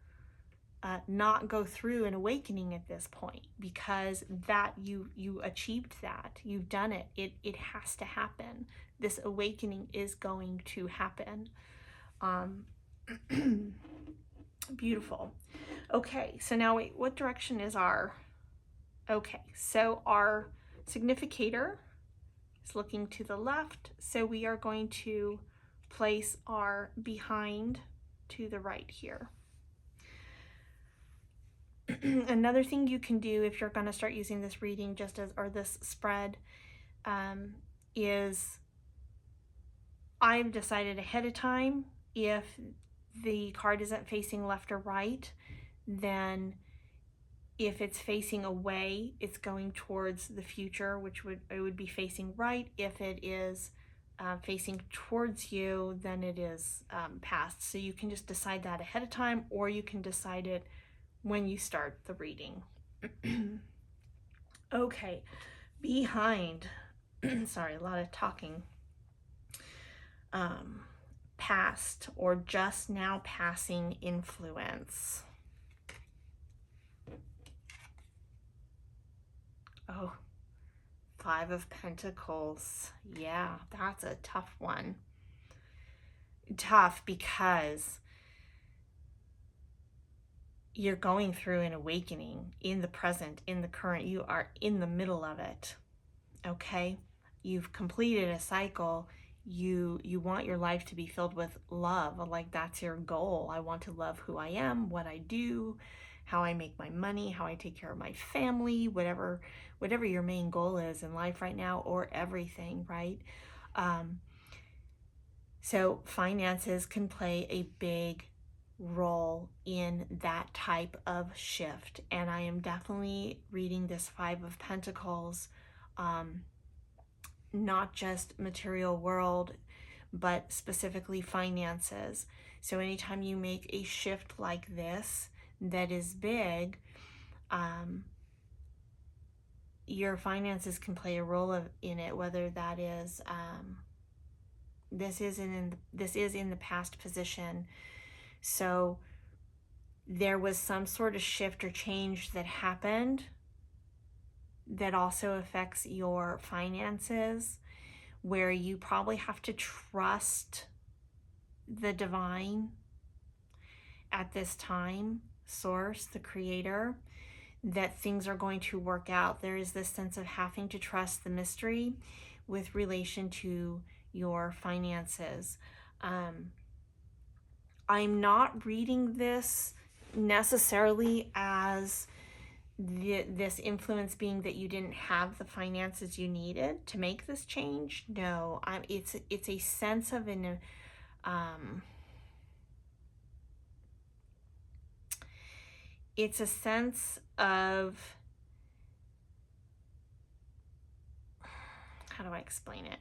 [SPEAKER 1] not go through an awakening at this point, because that you achieved that. You've done it. It has to happen. This awakening is going to happen. Beautiful. Okay, so now wait, what direction is our... Okay, so our significator is looking to the left, so we are going to place our behind to the right here. Another thing you can do if you're going to start using this reading or this spread is, I've decided ahead of time, if the card isn't facing left or right, then if it's facing away, it's going towards the future, it would be facing right. If it is facing towards you, then it is past. So you can just decide that ahead of time, or you can decide it when you start the reading. Okay, behind, sorry, a lot of talking. Past or just now passing influence. Oh, Five of Pentacles. Yeah, that's a tough one. Tough because you're going through an awakening in the present, in the current. You are in the middle of it, okay? You've completed a cycle. You want your life to be filled with love. Like, that's your goal. I want to love who I am, what I do, how I make my money, how I take care of my family, whatever your main goal is in life right now, or everything, right? So finances can play a big role in that type of shift. And I am definitely reading this Five of Pentacles, not just material world, but specifically finances. So anytime you make a shift like this that is big, your finances can play a role in it, whether that is this is in the past position. So there was some sort of shift or change that happened that also affects your finances, where you probably have to trust the divine at this time, source, the creator, that things are going to work out. There is this sense of having to trust the mystery with relation to your finances. I'm not reading this necessarily as this influence being that you didn't have the finances you needed to make this change. No, it's a sense of it's a sense of, how do I explain it?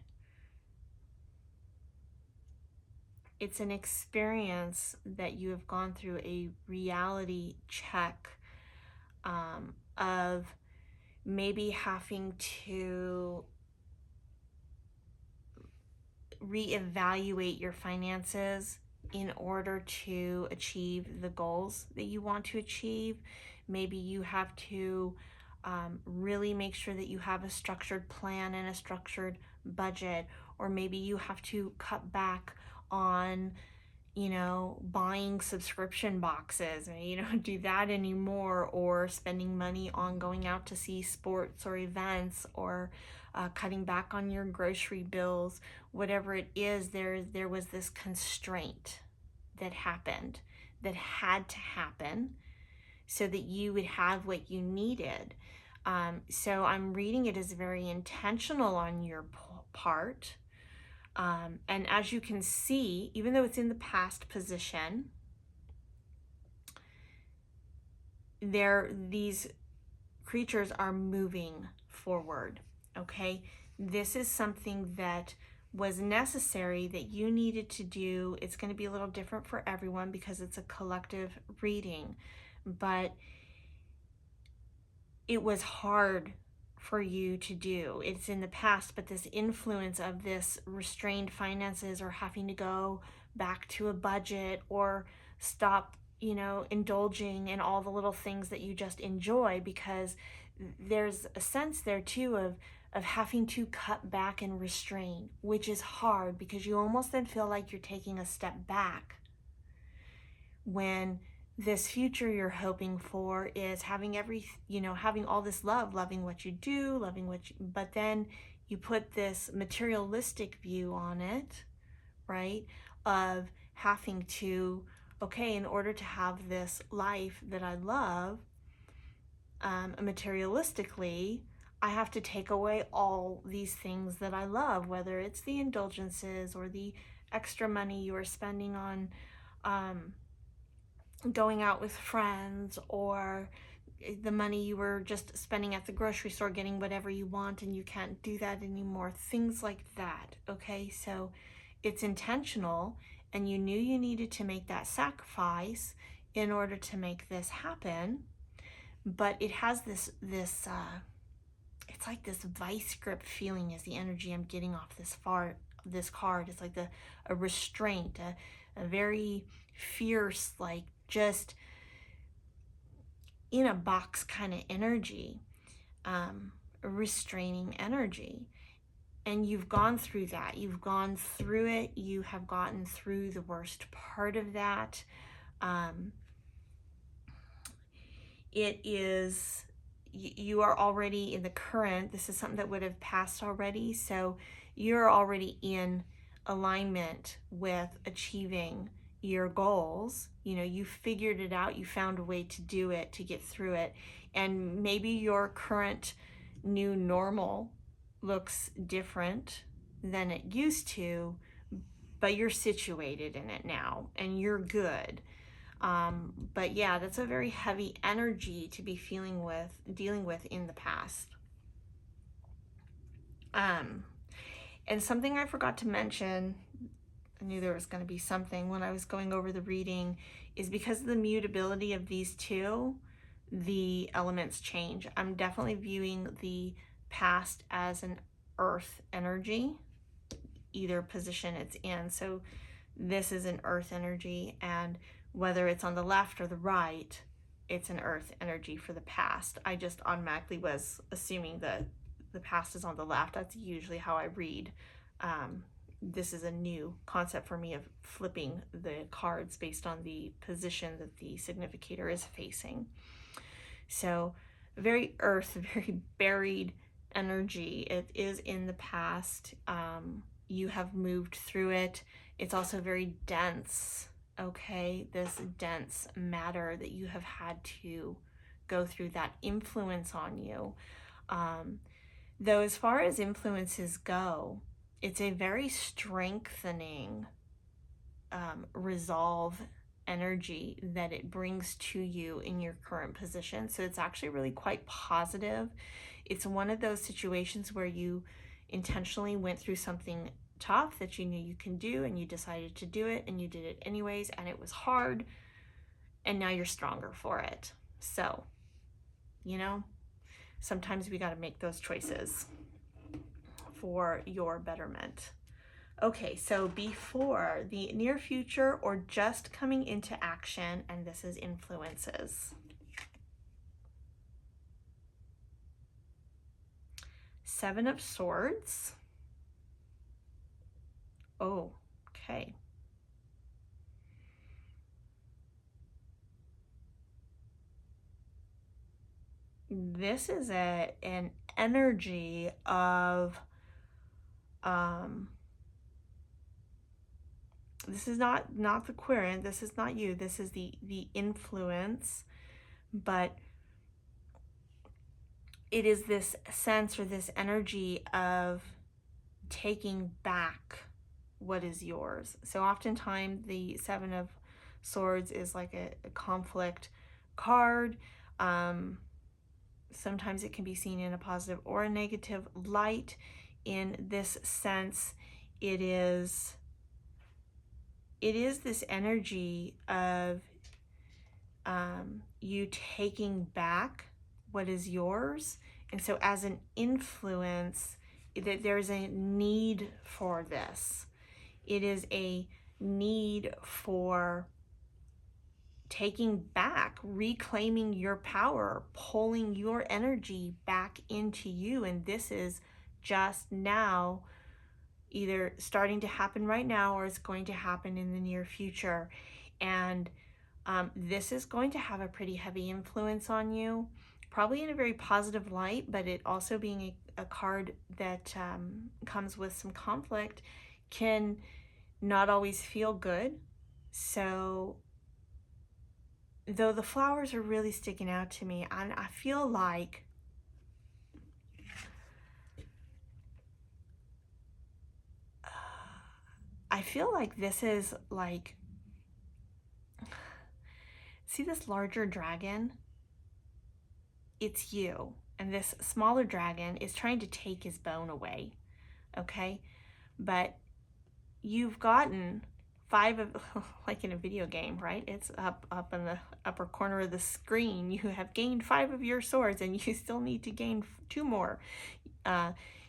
[SPEAKER 1] It's an experience that you have gone through a reality check of maybe having to reevaluate your finances in order to achieve the goals that you want to achieve. Maybe you have to really make sure that you have a structured plan and a structured budget, or maybe you have to cut back on, you know, buying subscription boxes, and you don't do that anymore, or spending money on going out to see sports or events, or cutting back on your grocery bills. Whatever it is, there was this constraint that happened, that had to happen, so that you would have what you needed. So I'm reading it as very intentional on your part. And as you can see, even though it's in the past position, these creatures are moving forward, okay? This is something that was necessary, that you needed to do. It's going to be a little different for everyone because it's a collective reading, but it was hard for you to do. It's in the past, but this influence of this restrained finances, or having to go back to a budget, or stop, you know, indulging in all the little things that you just enjoy, because there's a sense there too of having to cut back and restrain, which is hard because you almost then feel like you're taking a step back, when this future you're hoping for is having having all this love, loving what you do, but then you put this materialistic view on it, right? Of having to, okay, in order to have this life that I love, materialistically, I have to take away all these things that I love, whether it's the indulgences or the extra money you are spending on going out with friends, or the money you were just spending at the grocery store getting whatever you want, and you can't do that anymore, things like that. Okay, so it's intentional, and you knew you needed to make that sacrifice in order to make this happen. But it has this it's like this vice grip feeling is the energy I'm getting off this card. It's like a restraint, a very fierce, like just in a box kind of energy, a restraining energy. And you've gone through that. You've gone through it. You have gotten through the worst part of that. It is, you are already in the current. This is something that would have passed already. So you're already in alignment with achieving your goals. You know, you figured it out. You found a way to do it, to get through it. And maybe your current new normal looks different than it used to, but you're situated in it now and you're good. But yeah, that's a very heavy energy to be dealing with in the past. And something I forgot to mention, I knew there was going to be something when I was going over the reading, is because of the mutability of these two, the elements change. I'm definitely viewing the past as an earth energy, either position it's in. So this is an earth energy, and whether it's on the left or the right, it's an earth energy for the past. I just automatically was assuming that the past is on the left. That's usually how I read. This is a new concept for me of flipping the cards based on the position that the significator is facing. So very earth, very buried energy. It is in the past. You have moved through it. It's also very dense. Okay, this dense matter that you have had to go through, that influence on you. Though as far as influences go, it's a very strengthening resolve energy that it brings to you in your current position. So it's actually really quite positive. It's one of those situations where you intentionally went through something tough that you knew you can do, and you decided to do it, and you did it anyways, and it was hard, and now you're stronger for it. So, you know, sometimes we got to make those choices for your betterment. Okay, so before, the near future, or just coming into action, and this is influences. Seven of Swords. Oh, okay. This is an energy of, this is not the querent, this is not you, this is the influence, but it is this sense or this energy of taking back what is yours. So oftentimes the Seven of Swords is like a conflict card. Sometimes it can be seen in a positive or a negative light. In this sense, it is this energy of you taking back what is yours. And so as an influence, that there's a need for this. It is a need for taking back, reclaiming your power, pulling your energy back into you. And this is just now either starting to happen right now or it's going to happen in the near future. And this is going to have a pretty heavy influence on you, probably in a very positive light, but it also being a card that comes with some conflict can not always feel good. So though the flowers are really sticking out to me, and I feel like this is like, see this larger dragon? It's you. And this smaller dragon is trying to take his bone away, okay? But you've gotten 5 of, like in a video game, right? It's up in the upper corner of the screen. You have gained 5 of your swords and you still need to gain 2 more.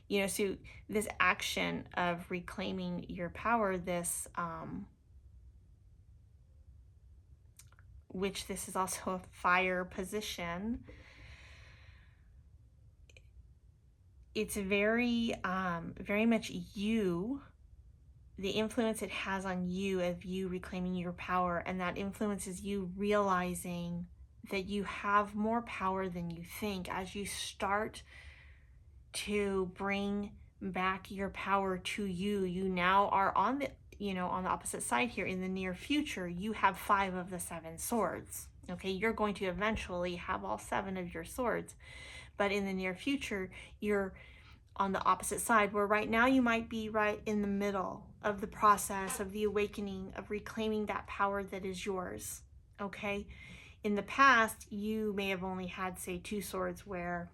[SPEAKER 1] You know, so this action of reclaiming your power, this, which this is also a fire position, it's very, very much you, the influence it has on you of you reclaiming your power, and that influence is you realizing that you have more power than you think as you start to bring back your power to you. You now are on the, you know, on the opposite side here. In the near future, you have 5 of the 7 swords. Okay, you're going to eventually have all 7 of your swords, but in the near future, you're on the opposite side, where right now you might be right in the middle of the process of the awakening, of reclaiming that power that is yours. Okay, in the past, you may have only had, say, 2 swords where,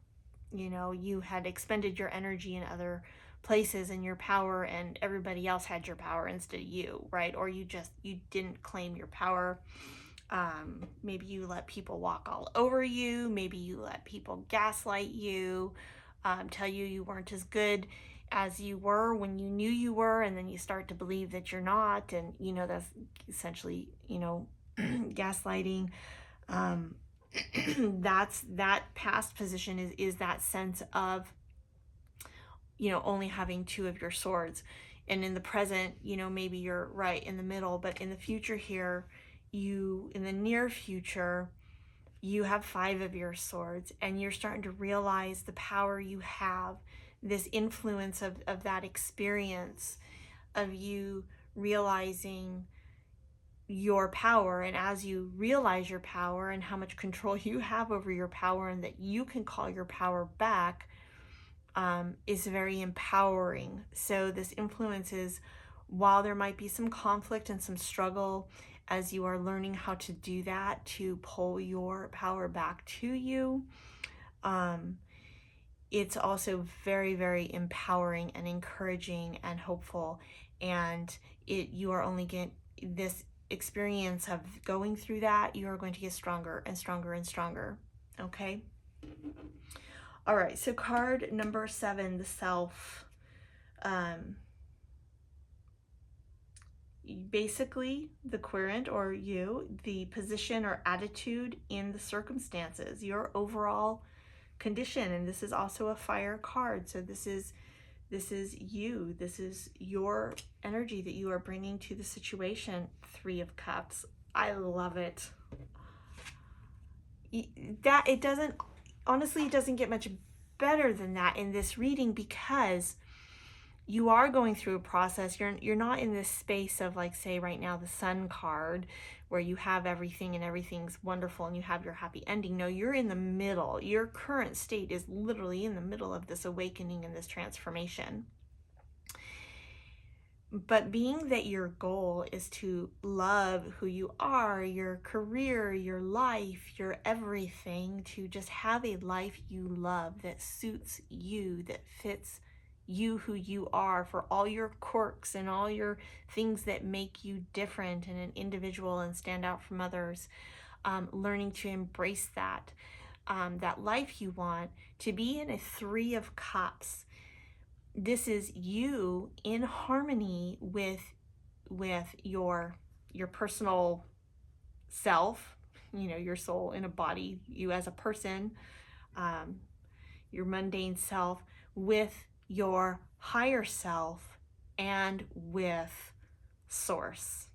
[SPEAKER 1] you know, you had expended your energy in other places and your power, and everybody else had your power instead of you, right? Or you didn't claim your power. Maybe you let people walk all over you. Maybe you let people gaslight you, tell you you weren't as good as you were when you knew you were, and then you start to believe that you're not, and you know that's essentially, you know, gaslighting. That's that past position is that sense of, you know, only having 2 of your swords. And in the present, you know, maybe you're right in the middle, but in the future here, in the near future, you have 5 of your swords, and you're starting to realize the power you have, this influence of that experience, of you realizing your power. And as you realize your power and how much control you have over your power, and that you can call your power back, is very empowering. So this influence is, while there might be some conflict and some struggle as you are learning how to do that, to pull your power back to you, it's also very, very empowering and encouraging and hopeful. And you are only getting this experience of going through that, you are going to get stronger and stronger and stronger. Okay. All right. So card number 7, the Self. Basically the querent, or you, the position or attitude in the circumstances, your overall condition, and this is also a fire card. So this is you. This is your energy that you are bringing to the situation. 3 of Cups. I love it. That it doesn't, honestly, it doesn't get much better than that in this reading, because you are going through a process. You're not in this space of, like, say right now, the Sun card, where you have everything and everything's wonderful and you have your happy ending. No, you're in the middle. Your current state is literally in the middle of this awakening and this transformation. But being that your goal is to love who you are, your career, your life, your everything, to just have a life you love that suits you, that fits you, who you are, for all your quirks and all your things that make you different and an individual and stand out from others, learning to embrace that life you want, to be in a 3 of Cups. This is you in harmony with your personal self, your soul in a body, you as a person, your mundane self, with your higher self, and with source.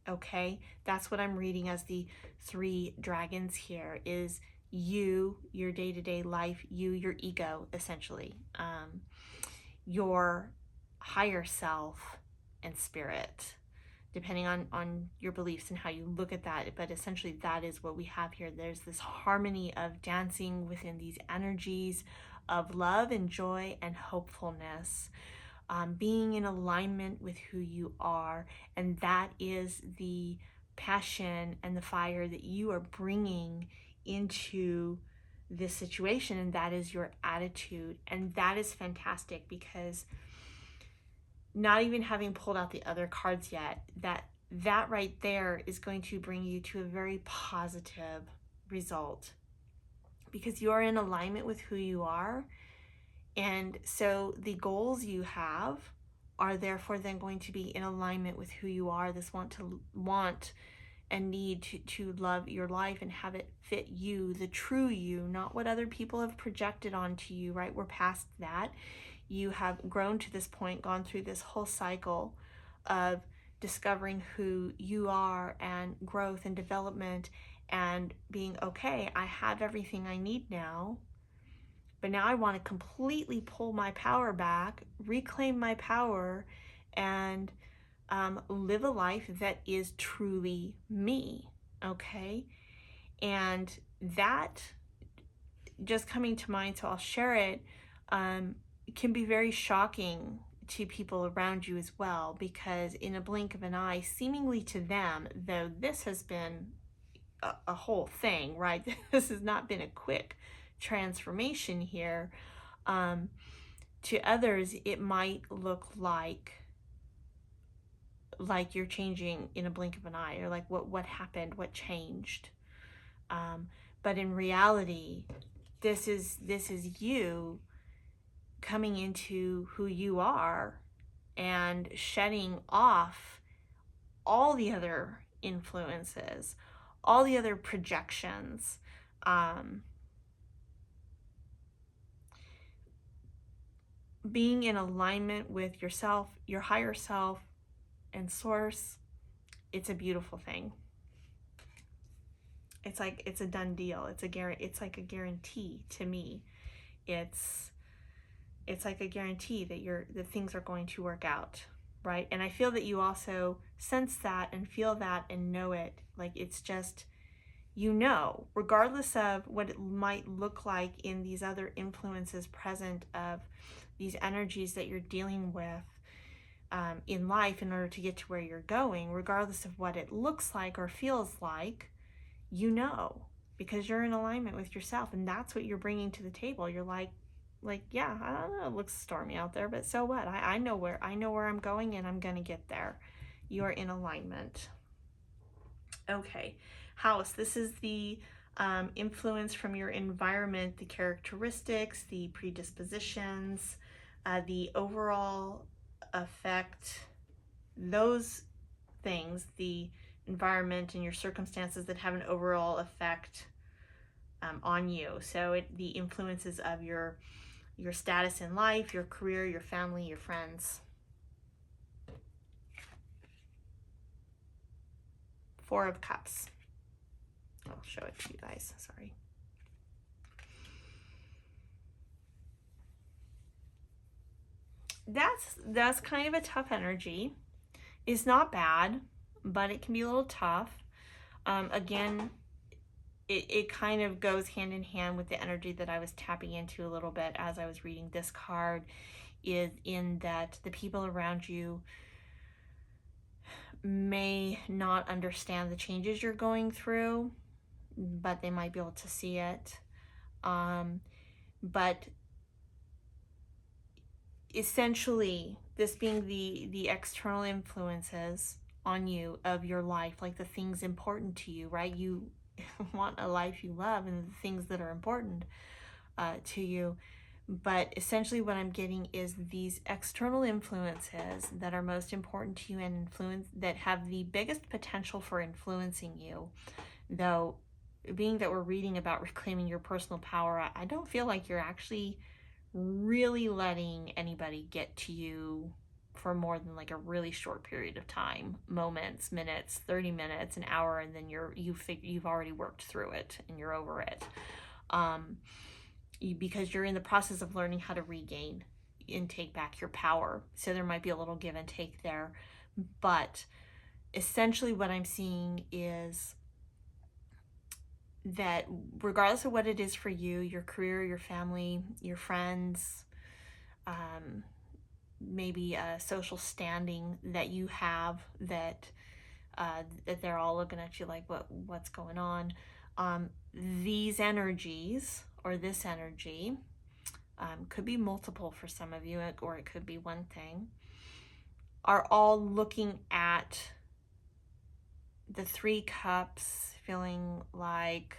[SPEAKER 1] Okay, that's what I'm reading as the 3 dragons here, is you, your day-to-day life, you, your ego, essentially, your higher self and spirit, depending on your beliefs and how you look at that. But essentially, that is what we have here. There's this harmony of dancing within these energies of love and joy and hopefulness, being in alignment with who you are. And that is the passion and the fire that you are bringing into this situation, and that is your attitude. And that is fantastic, because not even having pulled out the other cards yet, that right there is going to bring you to a very positive result, because you are in alignment with who you are. And so the goals you have are therefore then going to be in alignment with who you are. This want and need to love your life and have it fit you, the true you, not what other people have projected onto you, right? We're past that. You have grown to this point, gone through this whole cycle of discovering who you are, and growth and development, and being, okay, I have everything I need now, but now I want to completely pull my power back, reclaim my power, and live a life that is truly me. Okay, and that just coming to mind, so I'll share it. It can be very shocking to people around you as well, because in a blink of an eye, seemingly to them, though this has been a whole thing, right? This has not been a quick transformation here. To others, it might look like you're changing in a blink of an eye, or like what happened, what changed. But in reality, this is you coming into who you are and shedding off all the other influences, all the other projections, being in alignment with yourself, your higher self, and source. It's a beautiful thing. It's like, it's a done deal. It's like a guarantee to me. It's like a guarantee that things are going to work out, right? And I feel that you also sense that and feel that and know it. Like, it's just, regardless of what it might look like in these other influences present, of these energies that you're dealing with in life in order to get to where you're going, regardless of what it looks like or feels like, because you're in alignment with yourself, and that's what you're bringing to the table. You're like, yeah, I don't know, it looks stormy out there, but so what? I know where I'm going, and I'm gonna get there. You are in alignment. Okay, house. This is the influence from your environment, the characteristics, the predispositions, the overall effect, those things, the environment and your circumstances that have an overall effect on you. So the influences of your status in life, your career, your family, your friends. Four of Cups. I'll show it to you guys. Sorry. That's kind of a tough energy. It's not bad, but it can be a little tough. Again, it kind of goes hand in hand with the energy that I was tapping into a little bit as I was reading this card, is in that the people around you may not understand the changes you're going through, but they might be able to see it. But essentially, this being the external influences on you of your life, like the things important to you, right? You want a life you love and the things that are important to you. But essentially what I'm getting is these external influences that are most important to you and influence that have the biggest potential for influencing you. Though, being that we're reading about reclaiming your personal power, I don't feel like you're actually really letting anybody get to you for more than like a really short period of time, moments, minutes, 30 minutes, an hour, and then you've already worked through it and you're over it. Because you're in the process of learning how to regain and take back your power. So there might be a little give and take there. But essentially what I'm seeing is that regardless of what it is for you, your career, your family, your friends, maybe a social standing that you have, that they're all looking at you like, what's going on? These energies, or this energy, could be multiple for some of you, or it could be one thing, are all looking at the Three Cups, feeling like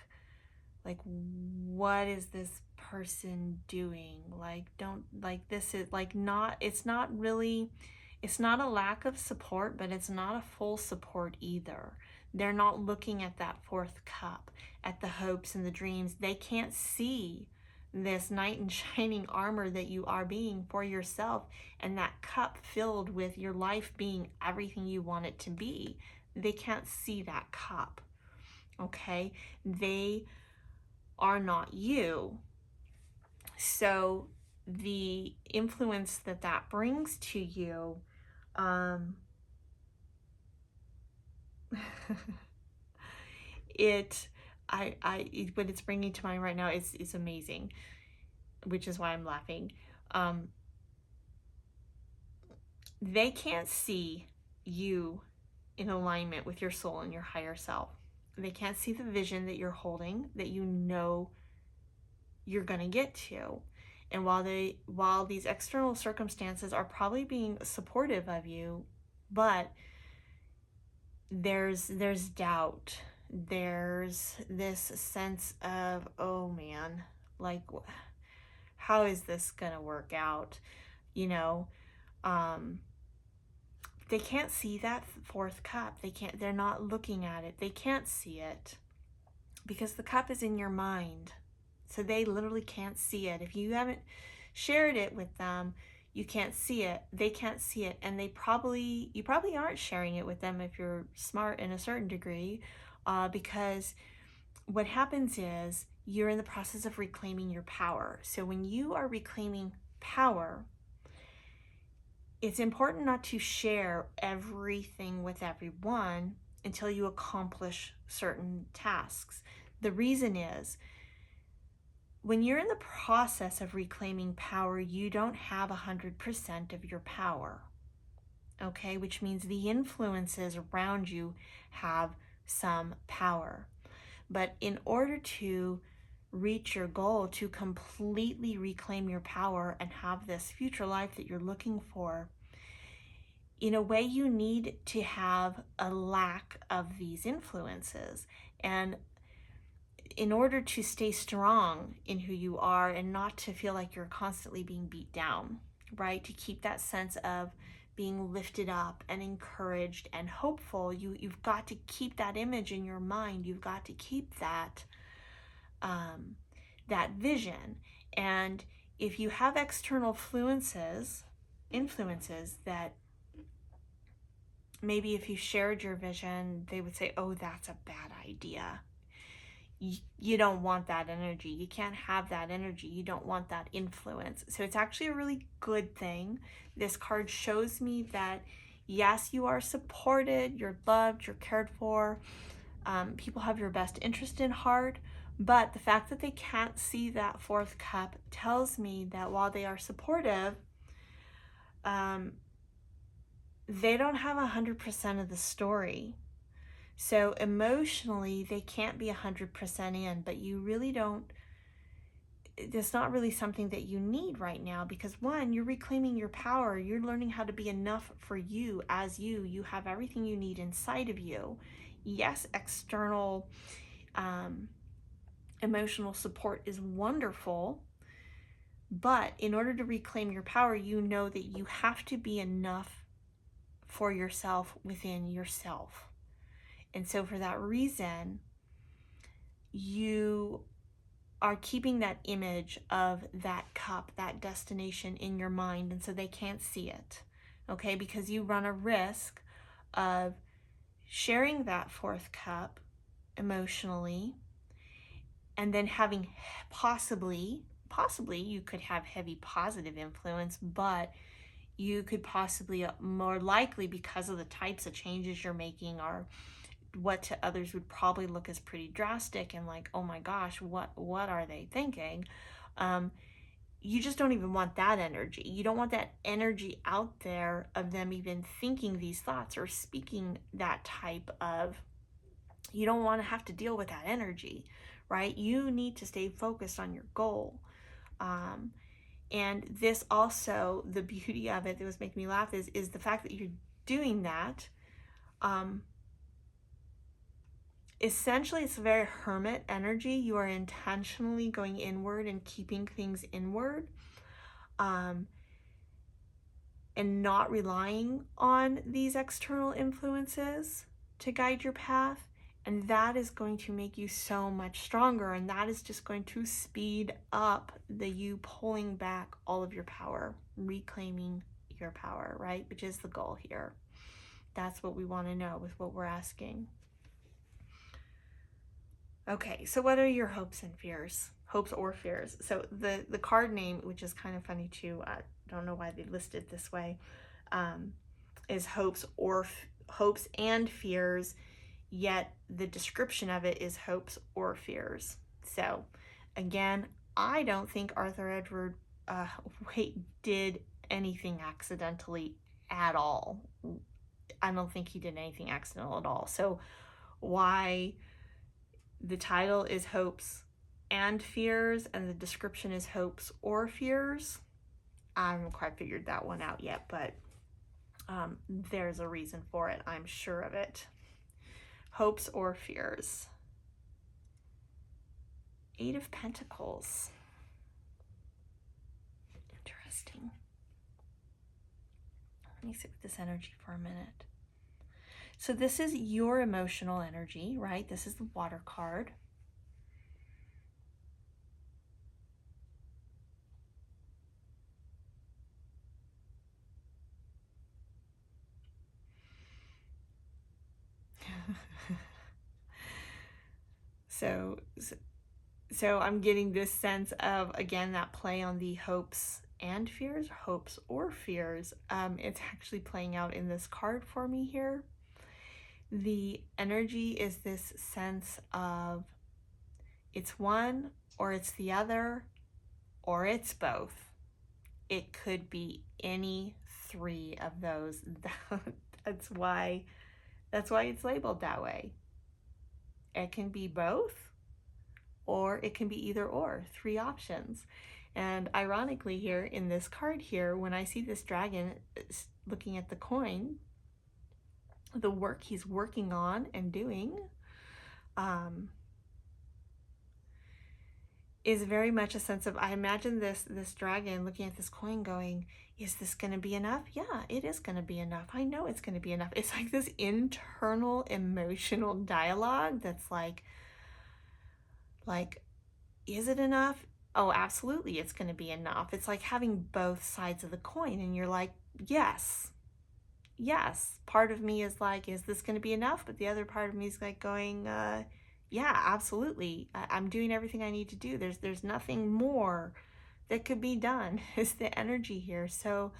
[SPEAKER 1] what is this person doing? This is not, it's not a lack of support, but it's not a full support either. They're not looking at that fourth cup, at the hopes and the dreams. They can't see this knight in shining armor that you are being for yourself, and that cup filled with your life being everything you want it to be. They can't see that cup, okay? They are not you. So the influence that brings to you, what it's bringing to mind right now is amazing, which is why I'm laughing. They can't see you in alignment with your soul and your higher self. They can't see the vision that you're holding, that you know you're gonna get to. And while these external circumstances are probably being supportive of you, but there's doubt. There's this sense of, oh man, like, how is this gonna work out? You know, they can't see that fourth cup. They're not looking at it. They can't see it because the cup is in your mind. So they literally can't see it. If you haven't shared it with them, you can't see it. They can't see it. And you probably aren't sharing it with them if you're smart in a certain degree, because what happens is you're in the process of reclaiming your power. So when you are reclaiming power, it's important not to share everything with everyone until you accomplish certain tasks. The reason is, when you're in the process of reclaiming power, you don't have 100% of your power, okay? Which means the influences around you have some power. But in order to reach your goal, to completely reclaim your power and have this future life that you're looking for, in a way, you need to have a lack of these influences. And in order to stay strong in who you are and not to feel like you're constantly being beat down, right? To keep that sense of being lifted up and encouraged and hopeful, you've got to keep that image in your mind. You've got to keep that that vision. And if you have external influences that maybe if you shared your vision, they would say, oh, that's a bad idea. You don't want that energy. You can't have that energy. You don't want that influence. So it's actually a really good thing. This card shows me that, yes, you are supported, you're loved, you're cared for. People have your best interest in heart. But the fact that they can't see that fourth cup tells me that while they are supportive, they don't have 100% of the story. So emotionally, they can't be 100% in, but you really don't, it's not really something that you need right now because one, you're reclaiming your power. You're learning how to be enough for you as you. You have everything you need inside of you. Yes, external emotional support is wonderful, but in order to reclaim your power, you know that you have to be enough for yourself within yourself. And so for that reason, you are keeping that image of that cup, that destination in your mind, and so they can't see it, okay? Because you run a risk of sharing that fourth cup emotionally and then having possibly you could have heavy positive influence, but you could possibly, more likely because of the types of changes you're making, are what to others would probably look as pretty drastic and like, oh my gosh, what are they thinking? You just don't even want that energy. You don't want that energy out there of them even thinking these thoughts or speaking that type of, you don't want to have to deal with that energy, right? You need to stay focused on your goal. And this also, the beauty of it that was making me laugh is the fact that you're doing that. Essentially, it's a very hermit energy. You are intentionally going inward and keeping things inward, and not relying on these external influences to guide your path. And that is going to make you so much stronger. And that is just going to speed up you pulling back all of your power, reclaiming your power, right? Which is the goal here. That's what we want to know with what we're asking. Okay, so what are your hopes and fears? Hopes or fears. So the card name, which is kind of funny too, I don't know why they listed it this way, is hopes and fears, yet the description of it is hopes or fears. So again, I don't think Arthur Edward Waite did anything accidentally at all. I don't think he did anything accidental at all. So why the title is hopes and fears and the description is hopes or fears, I haven't quite figured that one out yet, but there's a reason for it. I'm sure of it. Hopes or fears. 8 of Pentacles. Interesting. Let me sit with this energy for a minute. So this is your emotional energy, right? This is the water card. So I'm getting this sense of, again, that play on the hopes and fears, hopes or fears. It's actually playing out in this card for me here. The energy is this sense of it's one or it's the other or it's both. It could be any 3 of those. That's why it's labeled that way. It can be both, or it can be either or, 3 options. And ironically here in this card here, when I see this dragon looking at the coin, the work he's working on and doing is very much a sense of, I imagine this dragon looking at this coin going, is this going to be enough? Yeah, it is going to be enough. I know it's going to be enough. It's like this internal emotional dialogue that's like Is it enough? Oh, absolutely, it's going to be enough. It's like having both sides of the coin, and you're like, yes, yes. Part of me is like, is this going to be enough? But the other part of me is like going, yeah, absolutely. I'm doing everything I need to do. There's nothing more that could be done. Is the energy here? So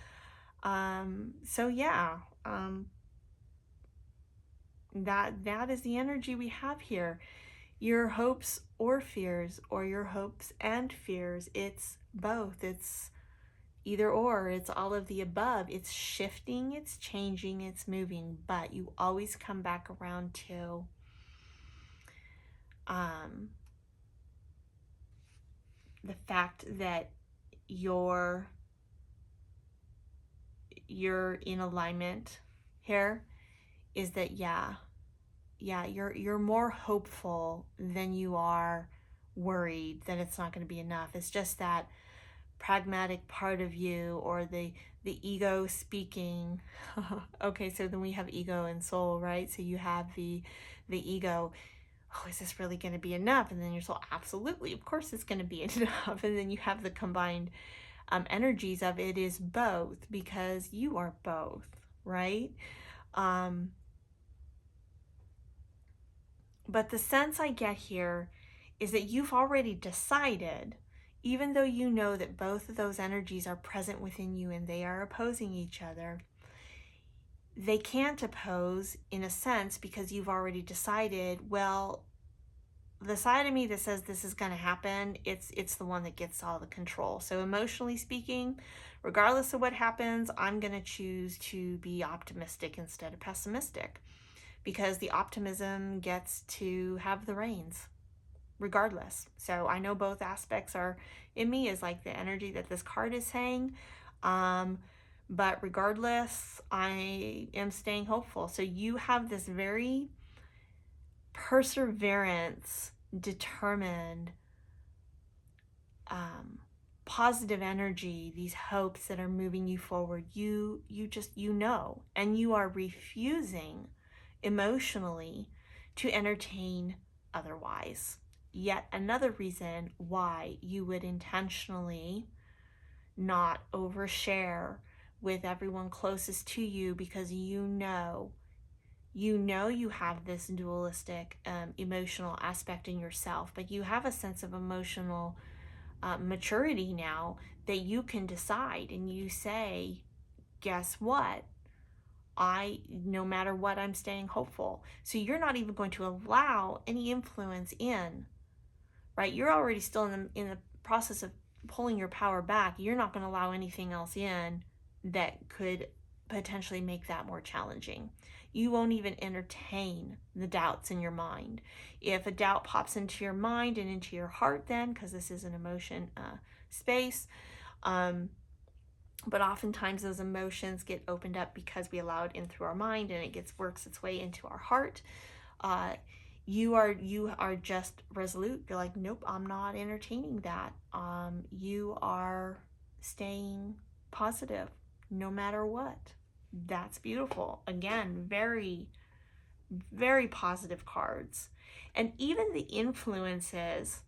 [SPEAKER 1] yeah, that is the energy we have here. Your hopes or fears, or your hopes and fears. It's both. It's either or. It's all of the above. It's shifting, it's changing, it's moving, but you always come back around to the fact that you're in alignment here. Is that you're more hopeful than you are worried that it's not going to be enough. It's just that pragmatic part of you, or the ego speaking. Okay, so then we have ego and soul, right? So you have the ego. Oh, is this really going to be enough? And then your soul, absolutely, of course it's going to be enough. And then you have the combined energies of it is both, because you are both, right? But the sense I get here is that you've already decided, even though you know that both of those energies are present within you and they are opposing each other, they can't oppose in a sense, because you've already decided, well, the side of me that says this is going to happen, it's the one that gets all the control. So emotionally speaking, regardless of what happens, I'm going to choose to be optimistic instead of pessimistic, because the optimism gets to have the reins regardless. So I know both aspects are in me, is like the energy that this card is saying. But regardless, I am staying hopeful. So you have this very perseverance, determined, positive energy, these hopes that are moving you forward. You know, and you are refusing emotionally to entertain otherwise. Yet another reason why you would intentionally not overshare with everyone closest to you, because you know you have this dualistic emotional aspect in yourself, but you have a sense of emotional maturity now, that you can decide and you say, guess what? No matter what, I'm staying hopeful. So you're not even going to allow any influence in, right? You're already still in the process of pulling your power back. You're not going to allow anything else in that could potentially make that more challenging. You won't even entertain the doubts in your mind. If a doubt pops into your mind and into your heart, then, because this is an emotion space, but oftentimes those emotions get opened up because we allow it in through our mind, and it works its way into our heart. You are just resolute. You're like, nope, I'm not entertaining that. You are staying positive no matter what. That's beautiful. Again, very, very positive cards. And even the influences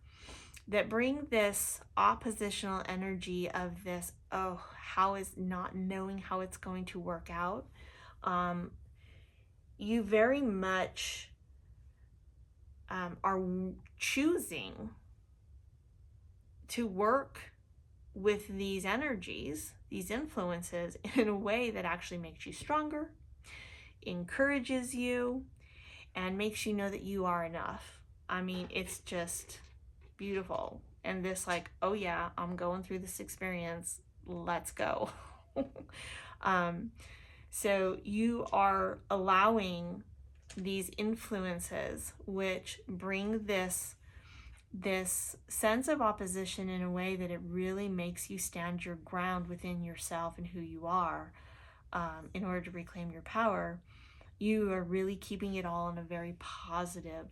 [SPEAKER 1] that bring this oppositional energy of this, oh, how is not knowing how it's going to work out. You very much are choosing to work with these energies, these influences, in a way that actually makes you stronger, encourages you, and makes you know that you are enough. I mean, it's just beautiful. And this, like, oh yeah, I'm going through this experience, let's go. So you are allowing these influences, which bring this sense of opposition in a way that it really makes you stand your ground within yourself and who you are, in order to reclaim your power. You are really keeping it all in a very positive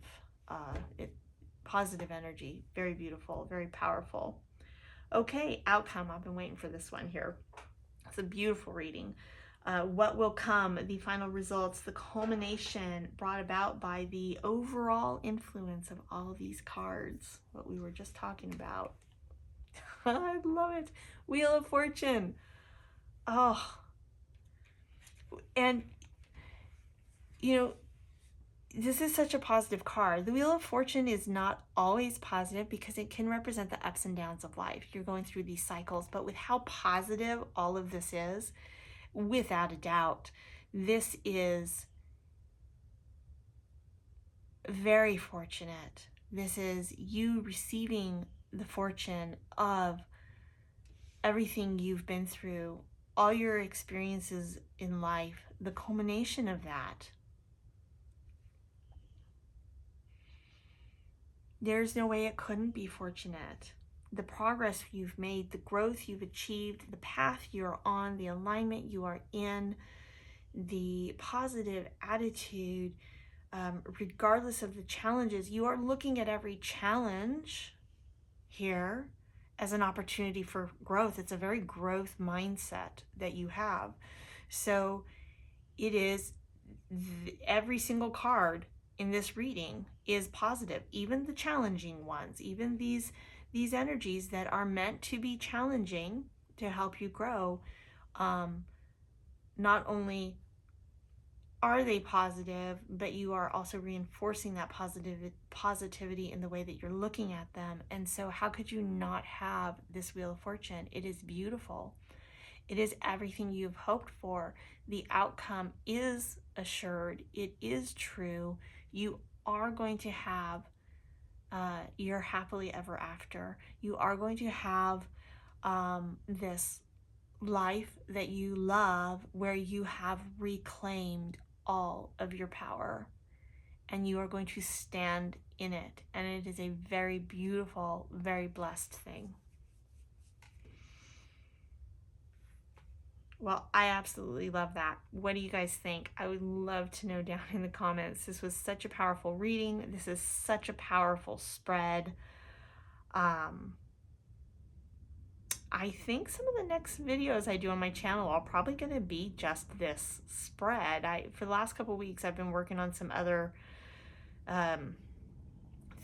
[SPEAKER 1] energy. Very beautiful, very powerful. Okay, outcome. I've been waiting for this one here. It's a beautiful reading. what will come, the final results, the culmination brought about by the overall influence of all of these cards, what we were just talking about. I love it. Wheel of Fortune. Oh, and you know, this is such a positive card. The Wheel of Fortune is not always positive because it can represent the ups and downs of life. You're going through these cycles, but with how positive all of this is, without a doubt, this is very fortunate. This is you receiving the fortune of everything you've been through, all your experiences in life, the culmination of that. There's no way it couldn't be fortunate. The progress you've made, the growth you've achieved, the path you're on, the alignment you are in, the positive attitude, regardless of the challenges, you are looking at every challenge here as an opportunity for growth. It's a very growth mindset that you have. So it is every single card in this reading is positive, even the challenging ones, even these energies that are meant to be challenging to help you grow. Not only are they positive, but you are also reinforcing that positivity in the way that you're looking at them. And so how could you not have this Wheel of Fortune? It is beautiful. It is everything you've hoped for. The outcome is assured. It is true. You are going to have your happily ever after. You are going to have this life that you love where you have reclaimed all of your power and you are going to stand in it. And it is a very beautiful, very blessed thing. Well, I absolutely love that. What do you guys think? I would love to know down in the comments. This was such a powerful reading. This is such a powerful spread. I think some of the next videos I do on my channel are probably going to be just this spread. For the last couple of weeks, I've been working on some other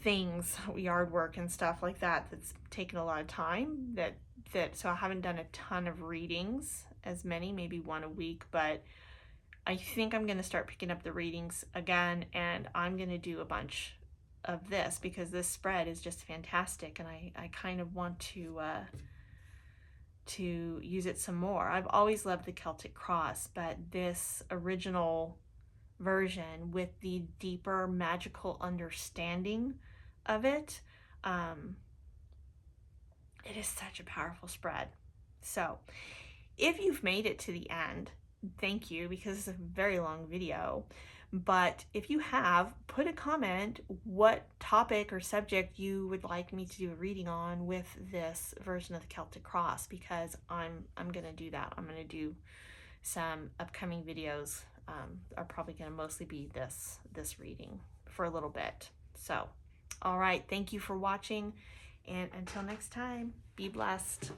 [SPEAKER 1] things, yard work and stuff like that, that's taken a lot of time. So I haven't done a ton of readings, as many, maybe one a week, but I think I'm going to start picking up the readings again, and I'm going to do a bunch of this because this spread is just fantastic, and I kind of want to use it some more. I've always loved the Celtic cross, but this original version with the deeper magical understanding of it, it is such a powerful spread. So if you've made it to the end, thank you, because it's a very long video. But if you have, put a comment what topic or subject you would like me to do a reading on with this version of the Celtic Cross, because I'm going to do that. I'm going to do some upcoming videos. Are probably going to mostly be this reading for a little bit. So, all right, thank you for watching, and until next time, be blessed.